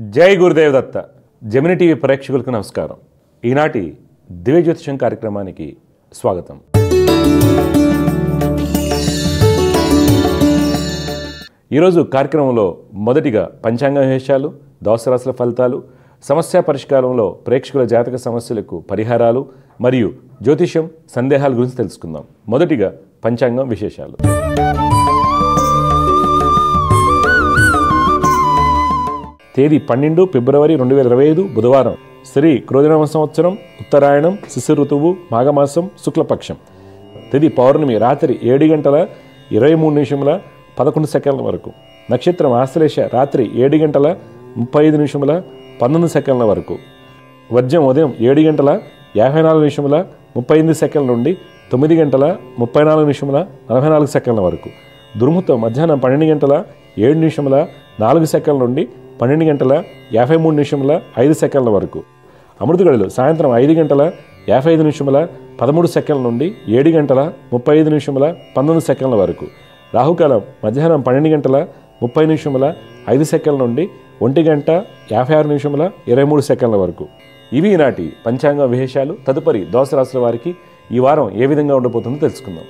జై గురుదేవ్ దత్త. Gemini TV ప్రేక్షకులకు నమస్కారం. ఈనాటి దివ్య జ్యోతిషం కార్యక్రమానికి స్వాగతం. ఈరోజు కార్యక్రమంలో మొదటిగా పంచాంగ విశేషాలు, దోస రాశుల ఫలితాలు, సమస్య పరిష్కారంలో ప్రేక్షకుల జాతక సమస్యలకు పరిహారాలు మరియు జ్యోతిషం సందేహాల గురించి తెలుసుకుందాం. మొదటిగా పంచాంగం విశేషాలు. తేదీ 12 ఫిబ్రవరి 2025 బుధవారం. శ్రీ క్రోధినామ సంవత్సరం, ఉత్తరాయణం, శిశిర ఋతువు, మాఘమాసం, శుక్లపక్షం. తేదీ పౌర్ణమి రాత్రి 7:23:11 వరకు. నక్షత్రం ఆశ్లేష రాత్రి 7:35:19 వరకు. వర్జం ఉదయం 7:54:35 నుండి 9:34:44 వరకు. దుర్ముహూర్తం మధ్యాహ్నం 12:07:04 నుండి 12:53:05 వరకు. అమృత గడియలు సాయంత్రం 5:55:13 నుండి 7:35:19 వరకు. రాహుకాలం మధ్యాహ్నం 12:30:05 నుండి 1:56:23 వరకు. ఇవి ఈనాటి పంచాంగ విశేషాలు. తదుపరి దోస రాశుల వారికి ఈ వారం ఏ విధంగా ఉండబోతుందో తెలుసుకుందాం.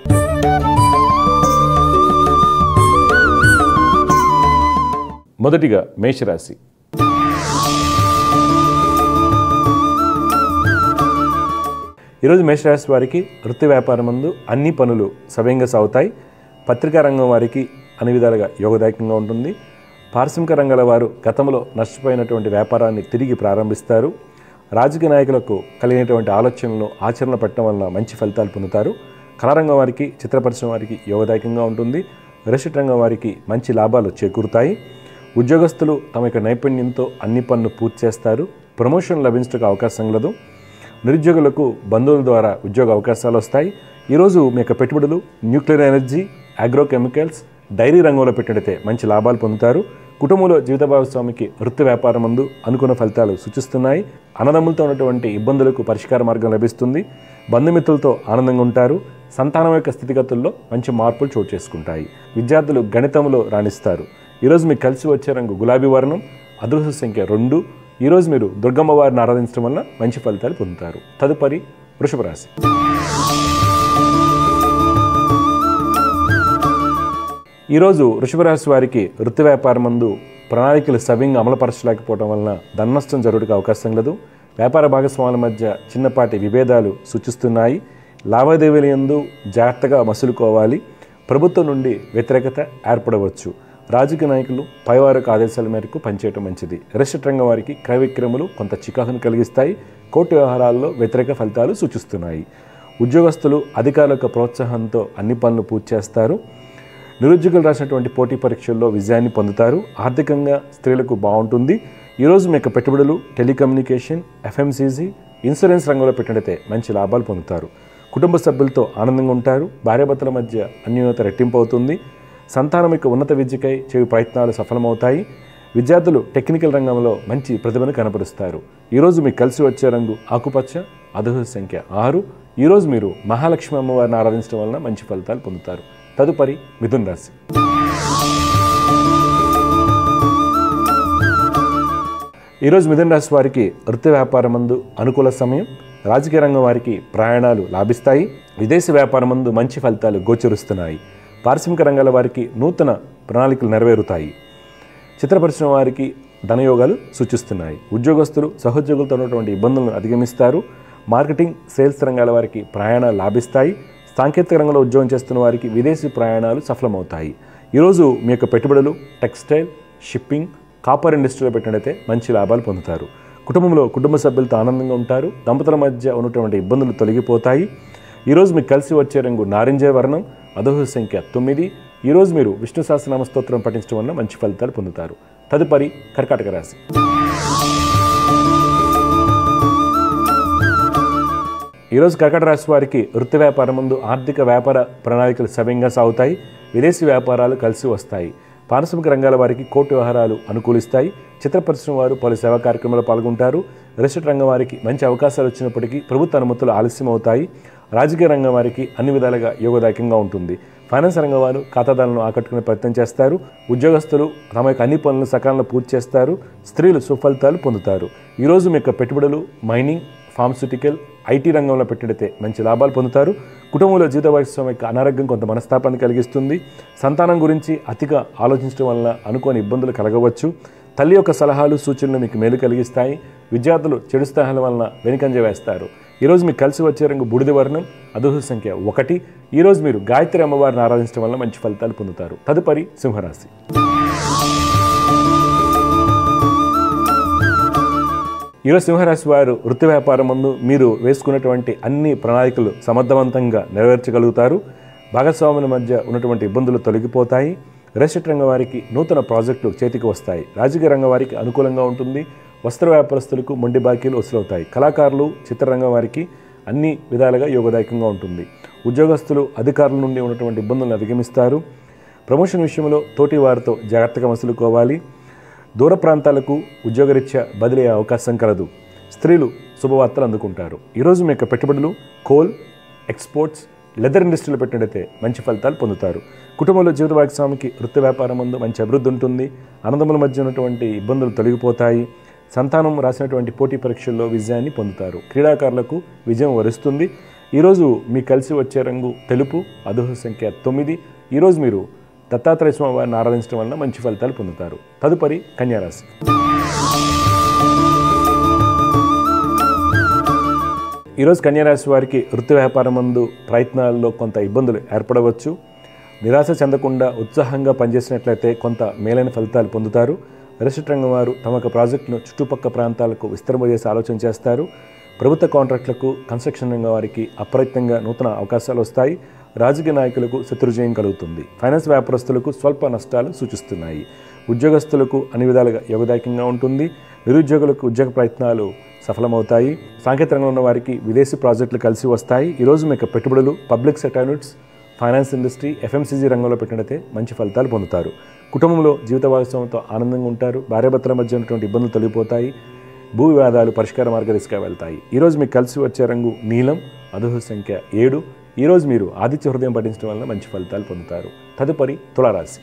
మొదటిగా మేషరాశి. ఈరోజు మేషరాశి వారికి వృత్తి వ్యాపారం నందు అన్ని పనులు సవ్యంగా సాగుతాయి. పత్రికా రంగం వారికి అన్ని విధాలుగా యోగదాయకంగా ఉంటుంది. పారిశ్రామిక రంగాల వారు గతంలో నష్టపోయినటువంటి వ్యాపారాన్ని తిరిగి ప్రారంభిస్తారు. రాజకీయ నాయకులకు కలిగినటువంటి ఆలోచనలను ఆచరణ పెట్టడం వలన మంచి ఫలితాలు పొందుతారు. కళారంగం వారికి, చిత్ర పరిశ్రమ వారికి యోగదాయకంగా ఉంటుంది. రియల్ రంగం వారికి మంచి లాభాలు చేకూరుతాయి. ఉద్యోగస్తులు తమ యొక్క నైపుణ్యంతో అన్ని పనులు పూర్తి చేస్తారు. ప్రమోషన్ లభించడానికి అవకాశం కలదు. నిరుద్యోగులకు బంధువుల ద్వారా ఉద్యోగ అవకాశాలు వస్తాయి. ఈరోజు మీ యొక్క పెట్టుబడులు న్యూక్లియర్ ఎనర్జీ, అగ్రోకెమికల్స్, డైరీ రంగంలో పెట్టినట్టే మంచి లాభాలు పొందుతారు. కుటుంబంలో జీవిత భాగస్వామికి వృత్తి వ్యాపారం ముందు అనుకున్న ఫలితాలు సూచిస్తున్నాయి. అన్నదమ్ములతో ఉన్నటువంటి ఇబ్బందులకు పరిష్కార మార్గం లభిస్తుంది. బంధుమిత్రులతో ఆనందంగా ఉంటారు. సంతానం యొక్క స్థితిగతుల్లో మంచి మార్పులు చోటు చేసుకుంటాయి. విద్యార్థులు గణితంలో రాణిస్తారు. ఈరోజు మీకు కలిసి వచ్చే రంగు గులాబీ వర్ణం. అదృష్ట సంఖ్య 2. ఈరోజు మీరు దుర్గమ్మ వారిని ఆరాధించడం వల్ల మంచి ఫలితాలు పొందుతారు. తదుపరి వృషభ రాశి. ఈరోజు వృషభ రాశి వారికి వృత్తి వ్యాపారం నందు ప్రణాళికలు సవ్యంగా అమలుపరచలేకపోవడం వలన ధననష్టం జరుగుటకు అవకాశం లేదు. వ్యాపార భాగస్వాముల మధ్య చిన్నపాటి విభేదాలు సూచిస్తున్నాయి. లావాదేవీల యందు జాగ్రత్తగా మసులుకోవాలి. ప్రభుత్వం నుండి వ్యతిరేకత ఏర్పడవచ్చు. రాజకీయ నాయకులు పైవారికి ఆదేశాల మేరకు పనిచేయడం మంచిది. రియల్ రంగం వారికి క్రయ విక్రయములు కొంత చికాకును కలిగిస్తాయి. కోర్టు వ్యవహారాల్లో వ్యతిరేక ఫలితాలు సూచిస్తున్నాయి. ఉద్యోగస్తులు అధికారుల యొక్క ప్రోత్సాహంతో అన్ని పనులు పూర్తి చేస్తారు. నిరుద్యోగులు రాసినటువంటి పోటీ పరీక్షల్లో విజయాన్ని పొందుతారు. ఆర్థికంగా స్త్రీలకు బాగుంటుంది. ఈరోజు మీ యొక్క పెట్టుబడులు టెలికమ్యూనికేషన్, ఎఫ్ఎంసీజీ, ఇన్సూరెన్స్ రంగంలో పెట్టినట్లయితే మంచి లాభాలు పొందుతారు. కుటుంబ సభ్యులతో ఆనందంగా ఉంటారు. భార్యాభర్తల మధ్య అన్యోన్యత రెట్టింపు అవుతుంది. సంతానం యొక్క ఉన్నత విద్యకై చేయు ప్రయత్నాలు సఫలమవుతాయి. విద్యార్థులు టెక్నికల్ రంగంలో మంచి ప్రతిభను కనబరుస్తారు. ఈరోజు మీకు కలిసి వచ్చే రంగు ఆకుపచ్చ. అదృష్ట సంఖ్య 6. ఈరోజు మీరు మహాలక్ష్మి అమ్మవారిని ఆరాధించడం వలన మంచి ఫలితాలు పొందుతారు. తదుపరి మిథున రాశి. ఈరోజు మిథున రాశి వారికి వృత్తి వ్యాపారం నందు అనుకూల సమయం. రాజకీయ రంగం వారికి ప్రయాణాలు లాభిస్తాయి. విదేశీ వ్యాపారం నందు మంచి ఫలితాలు గోచరిస్తున్నాయి. పారిశ్రామిక రంగాల వారికి నూతన ప్రణాళికలు నెరవేరుతాయి. చిత్ర పరిశ్రమ వారికి ధనయోగాలు సూచిస్తున్నాయి. ఉద్యోగస్తులు సహోద్యోగులతో ఉన్నటువంటి ఇబ్బందులను అధిగమిస్తారు. మార్కెటింగ్, సేల్స్ రంగాల వారికి ప్రయాణాలు లాభిస్తాయి. సాంకేతిక రంగంలో ఉద్యోగం చేస్తున్న వారికి విదేశీ ప్రయాణాలు సఫలమవుతాయి. ఈరోజు మీ యొక్క పెట్టుబడులు టెక్స్టైల్, షిప్పింగ్, కాపర్ ఇండస్ట్రీలో పెట్టినట్లయితే మంచి లాభాలు పొందుతారు. కుటుంబంలో కుటుంబ సభ్యులతో ఆనందంగా ఉంటారు. దంపతుల మధ్య ఉన్నటువంటి ఇబ్బందులు తొలగిపోతాయి. ఈరోజు మీకు కలిసి వచ్చే రంగు నారింజ వర్ణం. అదృష్ట సంఖ్య 9. ఈరోజు మీరు విష్ణు సహస్రనామ స్తోత్రం పఠించడం వల్ల మంచి ఫలితాలు పొందుతారు. తదుపరి కర్కాటక రాశి. ఈరోజు కర్కాటక రాశి వారికి వృత్తి వ్యాపారం ముందు ఆర్థిక వ్యాపార ప్రణాళికలు సవ్యంగా సాగుతాయి. విదేశీ వ్యాపారాలు కలిసి వస్తాయి. పారిశ్రామిక రంగాల వారికి కోర్టు వ్యవహారాలు అనుకూలిస్తాయి. చిత్ర పరిశ్రమ వారు పలు సేవా కార్యక్రమాల్లో పాల్గొంటారు. రియల్ రంగం వారికి మంచి అవకాశాలు వచ్చినప్పటికీ ప్రభుత్వ అనుమతులు ఆలస్యం అవుతాయి. రాజకీయ రంగం వారికి అన్ని విధాలుగా యోగదాయకంగా ఉంటుంది. ఫైనాన్స్ రంగం వారు ఖాతాదారులను ఆకట్టుకునే ప్రయత్నం చేస్తారు. ఉద్యోగస్తులు తమ యొక్క అన్ని పనులను సకాలంలో పూర్తి చేస్తారు. స్త్రీలు సుఫలితాలు పొందుతారు. ఈరోజు మీ యొక్క పెట్టుబడులు మైనింగ్, ఫార్మస్యూటికల్, ఐటీ రంగంలో పెట్టినట్లయితే మంచి లాభాలు పొందుతారు. కుటుంబంలో జీవిత భాగస్వామి యొక్క అనారోగ్యం కొంత మనస్తాపాన్ని కలిగిస్తుంది. సంతానం గురించి అతిగా ఆలోచించడం వలన అనుకోని ఇబ్బందులు కలగవచ్చు. తల్లి యొక్క సలహాలు సూచనలు మీకు మేలు కలిగిస్తాయి. విద్యార్థులు చెడు స్థానాల వలన వెనుకంజ వేస్తారు. ఈరోజు మీకు కలిసి వచ్చే రంగు బూడిద వర్ణం, అదృష్ట సంఖ్య 1. ఈరోజు మీరు గాయత్రి అమ్మవారిని ఆరాధించడం వల్ల మంచి ఫలితాలు పొందుతారు. తదుపరి సింహరాశి. ఈరోజు సింహరాశి వారు వృత్తి వ్యాపారం ముందు మీరు వేసుకున్నటువంటి అన్ని ప్రణాళికలు సమర్థవంతంగా నెరవేర్చగలుగుతారు. భాగస్వాముల మధ్య ఉన్నటువంటి ఇబ్బందులు తొలగిపోతాయి. రియల్ రంగం వారికి నూతన ప్రాజెక్టులు చేతికి వస్తాయి. రాజకీయ రంగం వారికి అనుకూలంగా ఉంటుంది. వస్త్ర వ్యాపారస్తులకు మొండి బాకీలు వసూలవుతాయి. కళాకారులు, చిత్రరంగం వారికి అన్ని విధాలుగా యోగదాయకంగా ఉంటుంది. ఉద్యోగస్తులు అధికారుల నుండి ఉన్నటువంటి ఇబ్బందులను అధిగమిస్తారు. ప్రమోషన్ విషయంలో తోటి వారితో జాగ్రత్తగా మసులుకోవాలి. దూర ప్రాంతాలకు ఉద్యోగరీత్యా బదిలీ అవకాశం కలదు. స్త్రీలు శుభవార్తలు అందుకుంటారు. ఈరోజు మీ యొక్క పెట్టుబడులు కోల్, ఎక్స్పోర్ట్స్, లెదర్ ఇండస్ట్రీలో పెట్టినట్లయితే మంచి ఫలితాలు పొందుతారు. కుటుంబంలో జీవిత భాగస్వామికి వృత్తి వ్యాపారం ముందు మంచి అభివృద్ధి ఉంటుంది. అన్నదమ్ముల మధ్య ఉన్నటువంటి ఇబ్బందులు తొలగిపోతాయి. సంతానం రాసినటువంటి పోటీ పరీక్షల్లో విజయాన్ని పొందుతారు. క్రీడాకారులకు విజయం వరిస్తుంది. ఈరోజు మీకు కలిసి వచ్చే రంగు తెలుపు, అదృష్ట సంఖ్య 9. ఈరోజు మీరు దత్తాత్రేయ స్వామి వారిని ఆరాధించడం వలన మంచి ఫలితాలు పొందుతారు. తదుపరి కన్యారాశి. ఈరోజు కన్యారాశి వారికి వృత్తి వ్యాపారం నందు ప్రయత్నాల్లో కొంత ఇబ్బందులు ఏర్పడవచ్చు. నిరాశ చెందకుండా ఉత్సాహంగా పనిచేసినట్లయితే కొంత మేలైన ఫలితాలు పొందుతారు. రియల్ రంగం వారు తమ యొక్క ప్రాజెక్టును చుట్టుపక్కల ప్రాంతాలకు విస్తరింపజేసి ఆలోచన చేస్తారు. ప్రభుత్వ కాంట్రాక్టులకు, కన్స్ట్రక్షన్ రంగం వారికి అప్రయత్నంగా నూతన అవకాశాలు వస్తాయి. రాజకీయ నాయకులకు శత్రుజయం కలుగుతుంది. ఫైనాన్స్ వ్యాపారస్తులకు స్వల్ప నష్టాలు సూచిస్తున్నాయి. ఉద్యోగస్తులకు అన్ని విధాలుగా యోగదాయకంగా ఉంటుంది. నిరుద్యోగులకు ఉద్యోగ ప్రయత్నాలు సఫలమవుతాయి. సాంకేతిక రంగంలో ఉన్న వారికి విదేశీ ప్రాజెక్టులు కలిసి వస్తాయి. ఈరోజు మీకు పెట్టుబడులు public sector units, finance industry, FMCG రంగంలో పెట్టినట్లయితే మంచి ఫలితాలు పొందుతారు. కుటుంబంలో జీవిత భాగస్వామితో ఆనందంగా ఉంటారు. భార్యాభర్తల మధ్య ఉన్నటువంటి ఇబ్బందులు తొలగిపోతాయి. భూ వివాదాలు పరిష్కార మార్గదర్శిగా వెళ్తాయి. ఈరోజు మీకు కలిసి వచ్చే రంగు నీలం, అదృష్ట సంఖ్య 7. ఈరోజు మీరు ఆదిత్య హృదయం పఠించడం వల్ల మంచి ఫలితాలు పొందుతారు. తదుపరి తులారాశి.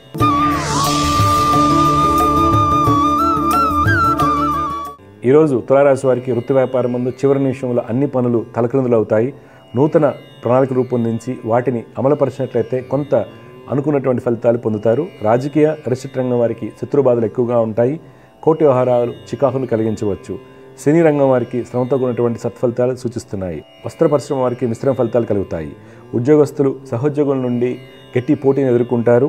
ఈరోజు తులారాశి వారికి వృత్తి వ్యాపారం ముందు చివరి నిమిషంలో అన్ని పనులు తలక్రిందులు అవుతాయి. నూతన ప్రణాళిక రూపొందించి వాటిని అమలుపరిచినట్లయితే కొంత అనుకున్నటువంటి ఫలితాలు పొందుతారు. రాజకీయ రియల్ రంగం వారికి శత్రుబాధలు ఎక్కువగా ఉంటాయి. కోర్టు వ్యవహారాలు చికాకును కలిగించవచ్చు. సినీ రంగం వారికి శ్రమతో కూడినటువంటి సత్ఫలితాలు సూచిస్తున్నాయి. వస్త్ర పరిశ్రమ వారికి మిశ్రమ ఫలితాలు కలుగుతాయి. ఉద్యోగస్తులు సహోద్యోగుల నుండి గట్టి పోటీని ఎదుర్కొంటారు.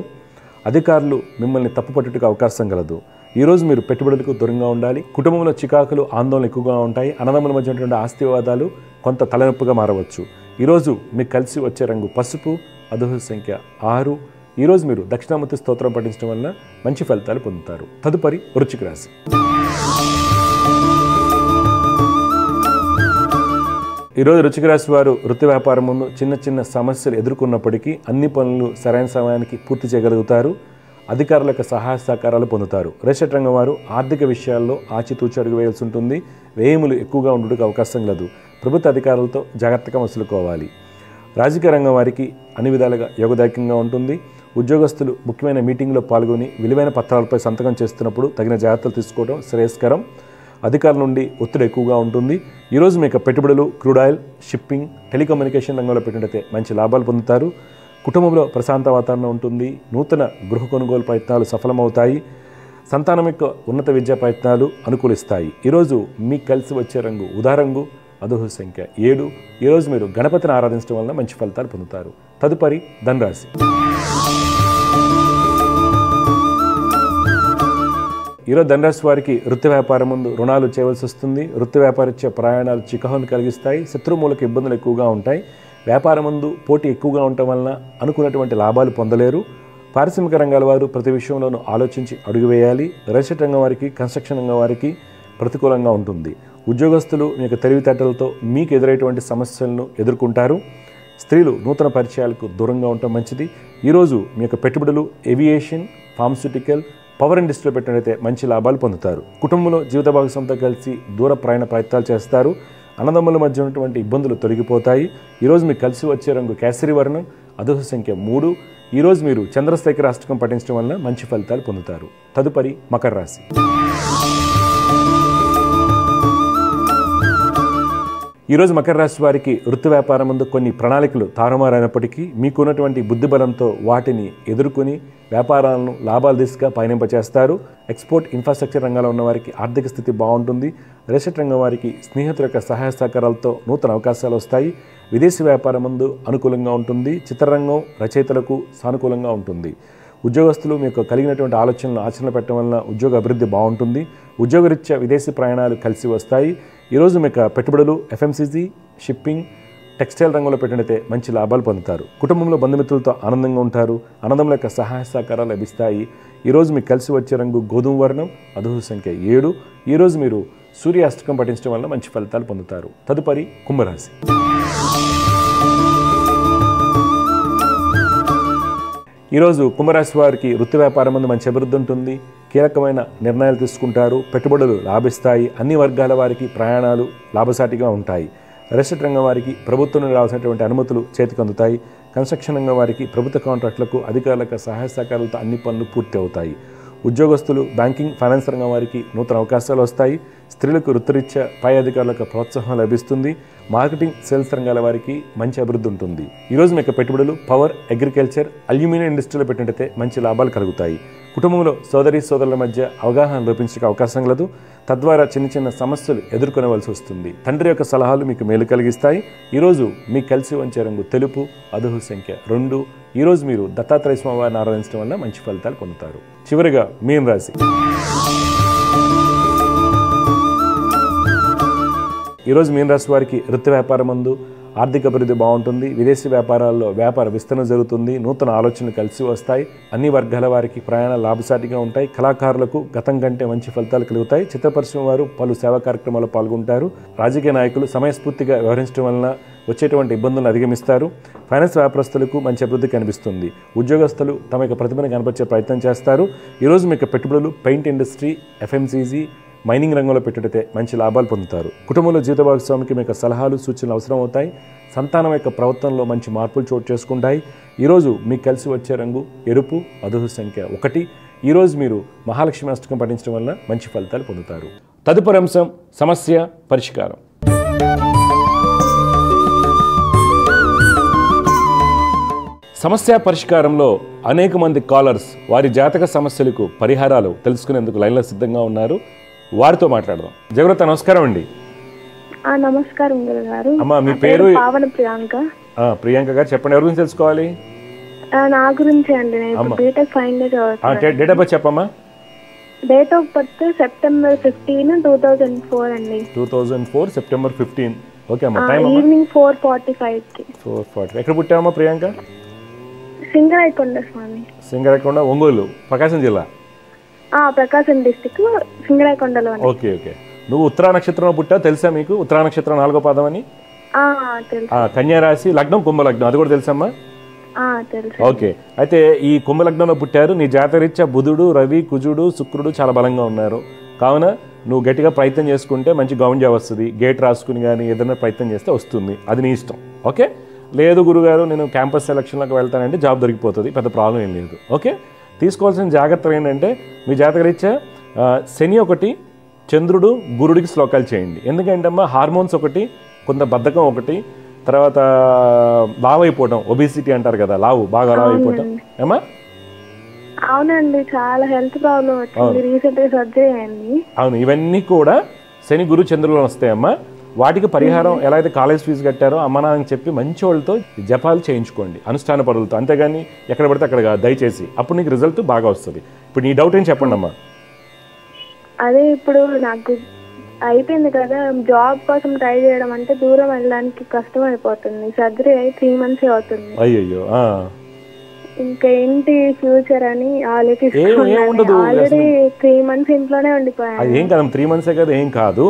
అధికారులు మిమ్మల్ని తప్పుపట్టుటకు అవకాశం కలదు. ఈరోజు మీరు పెట్టుబడులకు దూరంగా ఉండాలి. కుటుంబంలో చికాకులు, ఆందోళన ఎక్కువగా ఉంటాయి. అన్నదమ్ముల మధ్య ఉన్నటువంటి ఆస్తి వివాదాలు కొంత తలనొప్పిగా మారవచ్చు. ఈరోజు మీకు కలిసి వచ్చే రంగు పసుపు, అదృష్ట సంఖ్య 6. ఈరోజు మీరు దక్షిణామూర్తి స్తోత్రం పఠించడం వల్ల మంచి ఫలితాలు పొందుతారు. తదుపరి వృశ్చిక రాశి. ఈరోజు వృశ్చిక రాశి వారు వృత్తి వ్యాపారం ముందు చిన్న చిన్న సమస్యలు ఎదుర్కొన్నప్పటికీ అన్ని పనులు సరైన సమయానికి పూర్తి చేయగలుగుతారు. అధికారుల యొక్క సహాయ సహకారాలు పొందుతారు. రియల్ రంగం వారు ఆర్థిక విషయాల్లో ఆచితూచి అడుగు వేయాల్సి ఉంటుంది. వ్యయములు ఎక్కువగా ఉండడానికి అవకాశం లేదు. ప్రభుత్వ అధికారులతో జాగ్రత్తగా మసులుకోవాలి. రాజకీయ రంగం వారికి అన్ని విధాలుగా యోగదాయకంగా ఉంటుంది. ఉద్యోగస్తులు ముఖ్యమైన మీటింగ్లో పాల్గొని విలువైన పత్రాలపై సంతకం చేస్తున్నప్పుడు తగిన జాగ్రత్తలు తీసుకోవడం శ్రేయస్కరం. అధికారుల నుండి ఒత్తిడి ఎక్కువగా ఉంటుంది. ఈరోజు మీకు పెట్టుబడులు క్రూడ్ ఆయిల్, షిప్పింగ్, టెలికమ్యూనికేషన్ రంగంలో పెట్టినట్లయితే మంచి లాభాలు పొందుతారు. కుటుంబంలో ప్రశాంత వాతావరణం ఉంటుంది. నూతన గృహ కొనుగోలు ప్రయత్నాలు సఫలమవుతాయి. సంతానం యొక్క ఉన్నత విద్యా ప్రయత్నాలు అనుకూలిస్తాయి. ఈరోజు మీకు కలిసి వచ్చే రంగు ఉదా రంగు, అదృష్ట సంఖ్య 7. ఈరోజు మీరు గణపతిని ఆరాధించడం వల్ల మంచి ఫలితాలు పొందుతారు. తదుపరి ధనురాశి. ఈరోజు ధనురాశి వారికి వృత్తి వ్యాపారం ముందు రుణాలు చేయవలసి వస్తుంది. వృత్తి వ్యాపారిచ్చే ప్రయాణాలు చికాకును కలిగిస్తాయి. శత్రుమూలక ఇబ్బందులు ఎక్కువగా ఉంటాయి. వ్యాపారం ముందు పోటీ ఎక్కువగా ఉండటం వలన అనుకున్నటువంటి లాభాలు పొందలేరు. పారిశ్రామిక రంగాల వారు ప్రతి విషయంలోనూ ఆలోచించి అడుగు వేయాలి. రియల్ రంగం వారికి, కన్స్ట్రక్షన్ రంగం వారికి ప్రతికూలంగా ఉంటుంది. ఉద్యోగస్తులు మీ యొక్క తెలివితేటలతో మీకు ఎదురైనటువంటి సమస్యలను ఎదుర్కొంటారు. స్త్రీలు నూతన పరిచయాలకు దూరంగా ఉండటం మంచిది. ఈరోజు మీ యొక్క పెట్టుబడులు ఏవియేషన్, ఫార్మస్యూటికల్, పవర్ ఇండస్ట్రీలో పెట్టినట్లయితే మంచి లాభాలు పొందుతారు. కుటుంబంలో జీవిత భాగస్వామితో కలిసి దూర ప్రయాణ ప్రయత్నాలు చేస్తారు. అన్నదమ్ముల మధ్య ఉన్నటువంటి ఇబ్బందులు తొలగిపోతాయి. ఈరోజు మీకు కలిసి వచ్చే రంగు కేసరి వర్ణం, అదృష్ట సంఖ్య 3. ఈరోజు మీరు చంద్రశేఖర అష్టకం పఠించడం వలన మంచి ఫలితాలు పొందుతారు. తదుపరి మకర రాశి. ఈరోజు మకర రాశి వారికి వృత్తి వ్యాపారం ముందు కొన్ని ప్రణాళికలు తారుమారైనప్పటికీ మీకున్నటువంటి బుద్ధిబలంతో వాటిని ఎదుర్కొని వ్యాపారాలను లాభాల దిశగా పయనింపచేస్తారు. ఎక్స్పోర్ట్ ఇన్ఫ్రాస్ట్రక్చర్ రంగంలో ఉన్న వారికి ఆర్థిక స్థితి బాగుంటుంది. రియల్ ఎస్టేట్ రంగం వారికి స్నేహితుల యొక్క సహాయ సహకారాలతో నూతన అవకాశాలు వస్తాయి. విదేశీ వ్యాపారం ముందు అనుకూలంగా ఉంటుంది. చిత్రరంగం రచయితలకు సానుకూలంగా ఉంటుంది. ఉద్యోగస్తులు మీకు కలిగినటువంటి ఆలోచనలు ఆచరణ పెట్టడం వలన ఉద్యోగ అభివృద్ధి బాగుంటుంది. ఉద్యోగరీత్యా విదేశీ ప్రయాణాలు కలిసి వస్తాయి. ఈరోజు మీకు పెట్టుబడులు ఎఫ్ఎంసీజీ, షిప్పింగ్, టెక్స్టైల్ రంగంలో పెట్టినట్టే మంచి లాభాలు పొందుతారు. కుటుంబంలో బంధుమిత్రులతో ఆనందంగా ఉంటారు. ఆనందంలో యొక్క సహాయ సహకారాలు లభిస్తాయి. ఈరోజు మీకు కలిసి వచ్చే రంగు గోధుమ వర్ణం, అదృష్ట సంఖ్య 7. ఈరోజు మీరు సూర్యాష్టకం పఠించడం వల్ల మంచి ఫలితాలు పొందుతారు. తదుపరి కుంభరాశి. ఈరోజు కుంభరాశి వారికి వృత్తి వ్యాపారం ముందు మంచి అభివృద్ధి ఉంటుంది. కీలకమైన నిర్ణయాలు తీసుకుంటారు. పెట్టుబడులు లాభిస్తాయి. అన్ని వర్గాల వారికి ప్రయాణాలు లాభసాటిగా ఉంటాయి. రియల్ ఎస్టేట్ రంగం వారికి ప్రభుత్వం నుండి రావాల్సినటువంటి అనుమతులు చేతికి అందుతాయి. కన్స్ట్రక్షన్ రంగం వారికి ప్రభుత్వ కాంట్రాక్టులకు అధికారులకు సహాయ సహకారాలతో అన్ని పనులు పూర్తి అవుతాయి. ఉద్యోగస్తులు బ్యాంకింగ్ ఫైనాన్స్ రంగం వారికి నూతన అవకాశాలు వస్తాయి. స్త్రీలకు వృత్తిరీత్యా పై అధికారులకు ప్రోత్సాహం లభిస్తుంది. మార్కెటింగ్ సేల్స్ రంగాల వారికి మంచి అభివృద్ధి ఉంటుంది. ఈరోజు మీకు పెట్టుబడులు పవర్, అగ్రికల్చర్, అల్యూమినియం ఇండస్ట్రీలో పెట్టినట్టయితే మంచి లాభాలు కలుగుతాయి. కుటుంబంలో సోదరుల మధ్య అవగాహన లోపించే అవకాశం కలదు. తద్వారా చిన్న చిన్న సమస్యలు ఎదుర్కొనవలసి వస్తుంది. తండ్రి యొక్క సలహాలు మీకు మేలు కలిగిస్తాయి. ఈరోజు మీకు కలిసి వచ్చే రంగు తెలుపు, అదృష్ట సంఖ్య 2. ఈరోజు మీరు దత్తాత్రేయ స్వామి వారిని ఆరాధించడం వల్ల మంచి ఫలితాలు పొందుతారు. చివరిగా మీన రాశి. ఈరోజు మీన రాశి వారికి వృత్తి వ్యాపారం ముందు ఆర్థిక అభివృద్ధి బాగుంటుంది. విదేశీ వ్యాపారాల్లో వ్యాపార విస్తరణ జరుగుతుంది. నూతన ఆలోచనలు కలిసి వస్తాయి. అన్ని వర్గాల వారికి ప్రయాణాలు లాభసాటిగా ఉంటాయి. కళాకారులకు గతం కంటే మంచి ఫలితాలు కలుగుతాయి. చిత్ర పరిశ్రమ వారు పలు సేవా కార్యక్రమాల్లో పాల్గొంటారు. రాజకీయ నాయకులు సమయస్ఫూర్తిగా వ్యవహరించడం వలన వచ్చేటువంటి ఇబ్బందులను అధిగమిస్తారు. ఫైనాన్స్ వ్యాపారస్తులకు మంచి అభివృద్ధి కనిపిస్తుంది. ఉద్యోగస్తులు తమ యొక్క ప్రతిభను కనపరిచే ప్రయత్నం చేస్తారు. ఈరోజు మీకు పెట్టుబడులు పెయింట్ ఇండస్ట్రీ, ఎఫ్ఎంసీజీ, మైనింగ్ రంగంలో పెట్టితే మంచి లాభాలు పొందుతారు. కుటుంబంలో జీవిత భాగస్వామికి మీకు సలహాలు సూచనలు అవసరం అవుతాయి. సంతానం యొక్క ప్రవర్తనలో మంచి మార్పులు చోటు చేసుకుంటాయి. ఈరోజు మీకు కలిసి వచ్చే రంగు ఎరుపు, అదృష్ట సంఖ్య 1. ఈరోజు మీరు మహాలక్ష్మి అష్టకం పఠించడం వల్ల మంచి ఫలితాలు పొందుతారు. తదుపరి అంశం సమస్య పరిష్కారం. సమస్య పరిష్కారంలో అనేక మంది కాలర్స్ వారి జాతక సమస్యలకు పరిహారాలు తెలుసుకునేందుకు లైన్లో సిద్ధంగా ఉన్నారు. వారితో మాట్లాడదాం. జగరత నమస్కారం అండి. నమస్కారం గురుగారు. అమ్మా మీ పేరు? పావన ప్రియాంక. ప్రియాంక గారు చెప్పండి, ఎవరి గురించి తెలుసుకోవాలి? నా గురించి అండి. నేను బీటెక్ ఫైనల్ ఇయర్ చదువుతున్నాను. డేట్ ఆఫ్ బర్త్ చెప్పమ్మా. డేట్ ఆఫ్ బర్త్ సెప్టెంబర్ 15, 2004 అండి. 2004 సెప్టెంబర్ 15. ఓకే అమ్మా. టైం ఈవినింగ్ 4:45కి. 4:40. ఎక్కడ పుట్టావమ్మా ప్రియాంక? సింగరాయకొండ స్వామి. సింగరాయకొండ, ఒంగోలు, ప్రకాశం జిల్లా. ప్రకాశం డిస్టిక్ సింగరాయకొండలో. Okay okay. నువ్వు ఉత్తరా నక్షత్రంలో పుట్టావు, తెలుసా మీకు? ఉత్తరా నక్షత్రం 4వ పాదం అని. కన్యా రాశి, లగ్నం కుంభ లగ్నం, అది కూడా తెలుసమ్మా? ఓకే. అయితే ఈ కుంభ లగ్నంలో పుట్టారు. నీ జాతరీత్యా బుధుడు, రవి, కుజుడు, శుక్రుడు చాలా బలంగా ఉన్నారు. కావున నువ్వు గట్టిగా ప్రయత్నం చేసుకుంటే మంచి గవర్నమెంట్ జాబ్ వస్తుంది. గేట్ రాసుకుని కానీ ఏదైనా ప్రయత్నం చేస్తే వస్తుంది. అది నీ ఇష్టం. ఓకే. లేదు గురుగారు నేను క్యాంపస్ సెలక్షన్లోకి వెళ్తానంటే జాబ్ దొరికిపోతుంది, పెద్ద ప్రాబ్లం ఏం లేదు. ఓకే. తీసుకోవాల్సిన జాగ్రత్తలు ఏంటంటే మీ జాతకరీత్యా శని ఒకటి, చంద్రుడు, గురుడికి శ్లోకాలు చేయండి. ఎందుకంటే అమ్మా హార్మోన్స్ ఒకటి, కొంత బద్ధకం ఒకటి, తర్వాత లావ్ అయిపోవడం, ఒబిసిటీ అంటారు కదా, బాగా లావ్ అయిపోవడం. ఏమా? అవునండి, చాలా హెల్త్ ప్రాబ్లం వచ్చింది, రీసెంట్ గా సర్జరీ అయింది. అవును, ఇవన్నీ కూడా శని, గురు, చంద్రులు వస్తాయమ్మా. వాటికి పరిహారం ఎలా అయితే కాలేజ్ ఫీజు కట్టారో అమ్మ నాన్నని చెప్పి మంచి వాళ్ళతో జపాలు చేయించుకోండి, అనుష్ఠాన పరులతో. అంతేగాని ఎక్కడ పడితే అక్కడ దయచేసి, అప్పుడు నీకు రిజల్ట్ బాగా వస్తుంది. ఇప్పుడు నీ డౌట్ ఏం చెప్పండి అమ్మా. అదే ఇప్పుడు నాకు అయిపోయింది కదా, జాబ్ కోసం ట్రై చేయడం అంటే దూరం వెళ్ళడానికి కష్టం అయిపోతుంది. సర్జరీ అయి 3 months అవుతుంది. అయ్యో. ఇంకా ఏంటి ఫ్యూచర్ అని ఆలోచిస్తున్నాను. ఆల్రెడీ 3 months ఇంట్లోనే ఉండిపోయాను. ఏం కాదు, 3 months కదా, ఏం కాదు,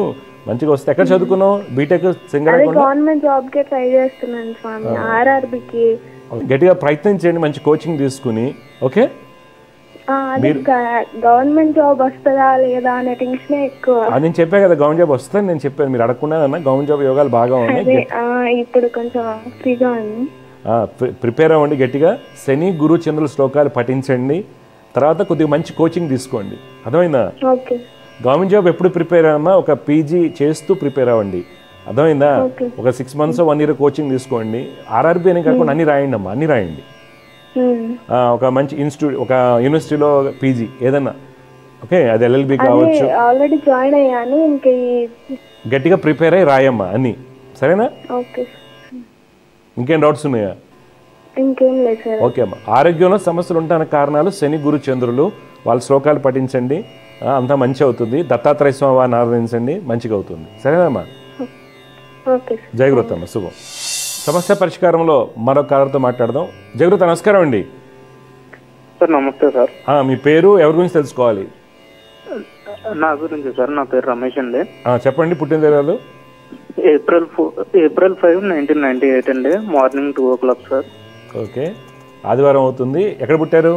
మంచిగా వస్తే. ఎక్కడ చదువుకున్నావు? బీటెక్ సింగరాయకొండ. గవర్నమెంట్ జాబ్ కే ట్రై చేస్తున్నాను స్వామి, ఆర్ఆర్బికి. గట్టిగా ప్రయత్నం చేయండి, మంచి కోచింగ్ తీసుకుని. ఓకే. అది గవర్నమెంట్ జాబ్ వస్తుందా లేదా అనే టెన్షన్ ఎక్కువ. నేను చెప్పాను కదా గవర్నమెంట్ జాబ్ వస్తుంది, నేను చెప్పాను మీరు అడగకుండా గవర్నమెంట్ జాబ్ యోగాలు బాగా ఉన్నాయి. ఇప్పుడు కొంచెం ఫ్రీగా ఉంది. ప్రిపేర్ అవ్వండి గట్టిగా. శని గురు చంద్రుల శ్లోకాలు పఠించండి. తర్వాత కొద్దిగా మంచి కోచింగ్ తీసుకోండి. అర్థమైందా? గవర్నమెంట్ జాబ్ ఎప్పుడు ప్రిపేర్ అవ్వమా, ఒక పీజీ చేస్తూ ప్రిపేర్ అవ్వండి. అర్థమైందా? ఒక 6 months 1 year కోచింగ్ తీసుకోండి. ఆర్ఆర్బీ అని కాకుండా అన్ని రాయండి అమ్మా, అన్ని రాయండి. ఒక మంచి ఇన్స్టిట్యూట్, ఒక యూనివర్సిటీలో పీజీ ఏదన్నా, ఓకే, అది ఎల్ఎల్బి కావచ్చు. ఆల్రెడీ జాయిన్ అయ్యాను. ఇంకా గట్టిగా ప్రిపేర్ అయ్యి రాయమ్మా అన్ని, సరేనా? ఓకే. ఇంకేం డౌట్స్ ఉన్నాయా? ఇంకేం లేదు సార్. ఓకే అమ్మా. ఆరోగ్యంలో సమస్యలు ఉండడానికి కారణాలు శని గురు చంద్రులు, వాళ్ళ శ్లోకాలు పఠించండి, అంతా మంచి అవుతుంది. దత్తాత్రేయ స్వామి వారిని ఆరాధించండి, మంచిగా అవుతుంది. సరేనమ్మా? జయగురుతమ్మ, శుభం. సమస్య పరిష్కారంలో మరో కాలర్తో మాట్లాడదాం. జయగురుత నమస్కారం అండి. సార్ నమస్తే సార్. మీ పేరు, ఎవరి గురించి తెలుసుకోవాలి? నా గురించి సార్. నా పేరు రమేష్ అండి. చెప్పండి. పుట్టినరోజు April 5, 1998 అండి. Morning 2 o'clock sir. ఓకే, ఆదివారం అవుతుంది. ఎక్కడ పుట్టారు?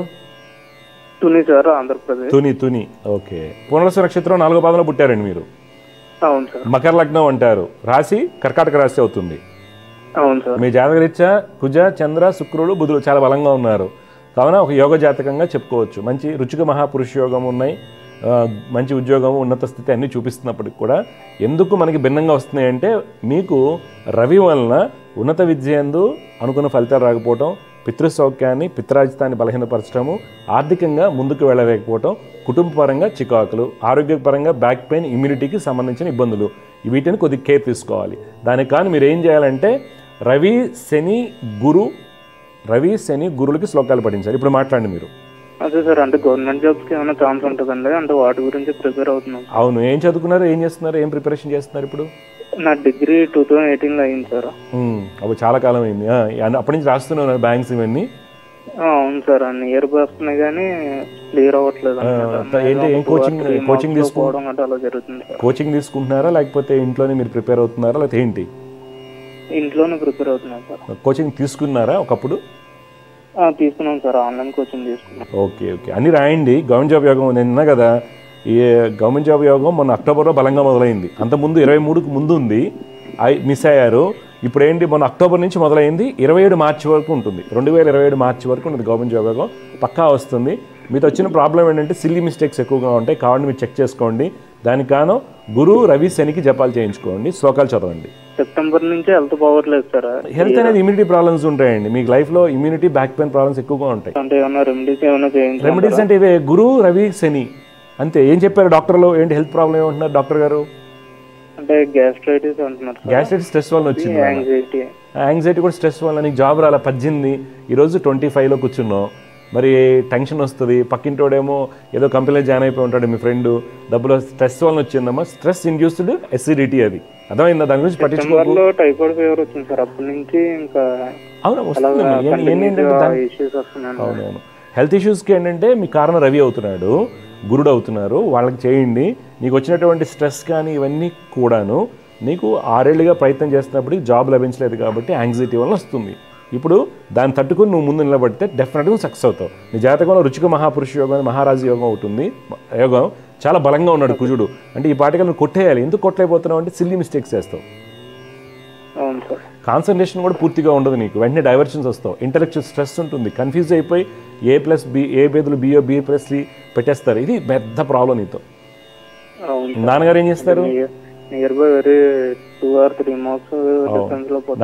తుని సార్, ఆంధ్రప్రదేశ్. తుని. ఓకే. పునర్వసు నక్షత్రం 4వ పాదంలో పుట్టారండి మీరు. అవును సార్. మకర లగ్నం అంటారు. రాశి కర్కాటక రాశి అవుతుంది. అవును సార్. మీ జాతకరీత్యా కుజ చంద్ర శుక్రుడు బుధుడు చాలా బలంగా ఉన్నారు. కావున ఒక యోగ జాతకంగా చెప్పుకోవచ్చు. మంచి రుచిక మహాపురుష యోగం ఉన్నాయి, మంచి ఉద్యోగం, ఉన్నత స్థితి అన్నీ చూపిస్తున్నప్పటికి కూడా ఎందుకు మనకి భిన్నంగా వస్తున్నాయంటే, మీకు రవి వలన ఉన్నత విద్య యందు అనుకున్న ఫలితాలు రాకపోవటం, పితృసౌఖ్యాన్ని పిత్రాజితాన్ని బలహీనపరచడము, ఆర్థికంగా ముందుకు వెళ్ళలేకపోవటం, కుటుంబపరంగా చికాకులు, ఆరోగ్యపరంగా బ్యాక్ పెయిన్, ఇమ్యూనిటీకి సంబంధించిన ఇబ్బందులు, వీటిని కొద్దిగా కేర్ తీసుకోవాలి. దానికి కానీ మీరు ఏం చేయాలంటే రవి శని గురులకి శ్లోకాలు పఠించాలి. ఇప్పుడు మాట్లాడండి మీరు. అదే సార్, అంటే గవర్నమెంట్ జాబ్స్ కి ఏమైనా ఛాన్స్ ఉంటుందండి? అంటే వాటి గురించి ప్రిపేర్ అవుతున్నాం. అవును. ఏం చదువుకున్నారు, ఏం చేస్తున్నారు, ఏం ప్రిపరేషన్ చేస్తున్నారు ఇప్పుడు? నా డిగ్రీ 2018 లో అయింది సార్. అప్పుడు చాలా కాలం అయింది. అప్పటి నుంచి రాస్తున్నాను బ్యాంక్స్ ఇవన్నీ. అవును సార్, అన్ని ఇయర్ వస్తున్నాయి కానీ క్లియర్ అవ్వట్లేదు. ఏంటి, ఏం కోచింగ్ తీసుకోవడం అంటే అలా జరుగుతుంది. కోచింగ్ తీసుకుంటున్నారా లేకపోతే ఇంట్లోనే మీరు ప్రిపేర్ అవుతున్నారా, లేకపోతే ఏంటి? ఇంట్లోనే ప్రిపేర్ అవుతున్నాను సార్. కోచింగ్ తీసుకున్నారా ఒకప్పుడు? తీసుకున్నాం సార్, ఆన్లైన్ కోచింగ్ తీసుకున్నాం. ఓకే. అన్ని రాయండి. గవర్నమెంట్ జాబ్ యోగం నిన్న కదా, ఈ గవర్నమెంట్ జాబ్ యోగం మొన్న అక్టోబర్లో బలంగా మొదలైంది. అంతకుముందు 23కి ముందు ఉంది, మిస్ అయ్యారు. ఇప్పుడు ఏంటి, మొన్న అక్టోబర్ నుంచి మొదలైంది, 27 మార్చి వరకు ఉంటుంది. 2027 మార్చి వరకు ఉంటుంది గవర్నమెంట్ జాబ్ యోగం. పక్కా వస్తుంది. మీతో వచ్చిన ప్రాబ్లం ఏంటంటే సిల్లీ మిస్టేక్స్ ఎక్కువగా ఉంటాయి. కావాలని మీరు చెక్ చేసుకోండి. దానికి కాను గురు రవి శనికి జపాలు చేయించుకోండి, శ్లోకాలు చదవండి. సెప్టెంబర్ నుంచి హెల్త్ పోవట్లేదు సార్. హెల్త్ అనేది ఇమ్యూనిటీ ప్రాబ్లమ్స్ ఉంటాయండి మీకు లైఫ్లో. ఇమ్యూనిటీ, బ్యాక్ పెయిన్ ప్రాబ్లమ్స్ ఎక్కువగా ఉంటాయి. అంటే ఏమైనా రెమెడీస్ అంటే ఇవే గురు రవి శని అంతే. ఏం చెప్పారు డాక్టర్లో? ఏంటి హెల్త్ ప్రాబ్లం ఏమంటున్నారు డాక్టర్ గారు? అంటే గ్యాస్ట్రైటిస్ అంటున్నారు. గ్యాస్ట్రైటిస్ స్ట్రెస్ వల్ల వచ్చింది. యాంగ్జైటీ కూడా స్ట్రెస్ వల్ల. నీకు జాబ్ రాలా, 18, ఈరోజు 25లో కూర్చున్నావు. మరి టెన్షన్ వస్తుంది. పక్కింటోడేమో ఏదో కంపెనీలో జాయిన్ అయిపోయి ఉంటాడు, మీ ఫ్రెండ్, డబ్బులు స్ట్రెస్ వల్ల వచ్చిందమ్మా. స్ట్రెస్ ఇండ్యూస్డ్ ఎసిడిటీ, అది అర్థమైందా? దాని గురించి పట్టించుకోవాలి. టైఫాయిడ్ ఫీవర్ వచ్చింది సార్, అప్పటి నుంచి ఇంకా. అవునవును. హెల్త్ ఇష్యూస్కి ఏంటంటే మీ కారణం రవి అవుతున్నాడు, గురుడు అవుతున్నారు, వాళ్ళకి చేయండి. నీకు వచ్చినటువంటి స్ట్రెస్ కానీ ఇవన్నీ కూడాను నీకు 6 ఏళ్ళుగా ప్రయత్నం చేస్తున్నప్పుడు జాబ్ లభించలేదు కాబట్టి యాంగ్జైటీ వల్ల వస్తుంది. ఇప్పుడు దాన్ని తట్టుకుని నువ్వు ముందు నిలబడితే డెఫినెట్గా సక్సెస్ అవుతావు. నీ జాతకంలో రుచిక మహాపురుష యోగం, మహారాజు యోగం అవుతుంది. యోగం చాలా బలంగా ఉన్నాడు కుజుడు. అంటే ఈ పాటికి నువ్వు కొట్టేయాలి. ఎందుకు కొట్టలేకపోతున్నావు అంటే సిల్లీ మిస్టేక్స్ చేస్తావు. కాన్సన్ట్రేషన్ కూడా పూర్తిగా ఉండదు నీకు. వెంటనే డైవర్షన్స్ వస్తావు. ఇంటలెక్చువల్ స్ట్రెస్ ఉంటుంది. కన్ఫ్యూజ్ అయిపోయి A+B, A బదులు B, B+C పెట్టేస్తారు. ఇది పెద్ద ప్రాబ్లం నీతో. నాన్నగారు ఏం చేస్తారు?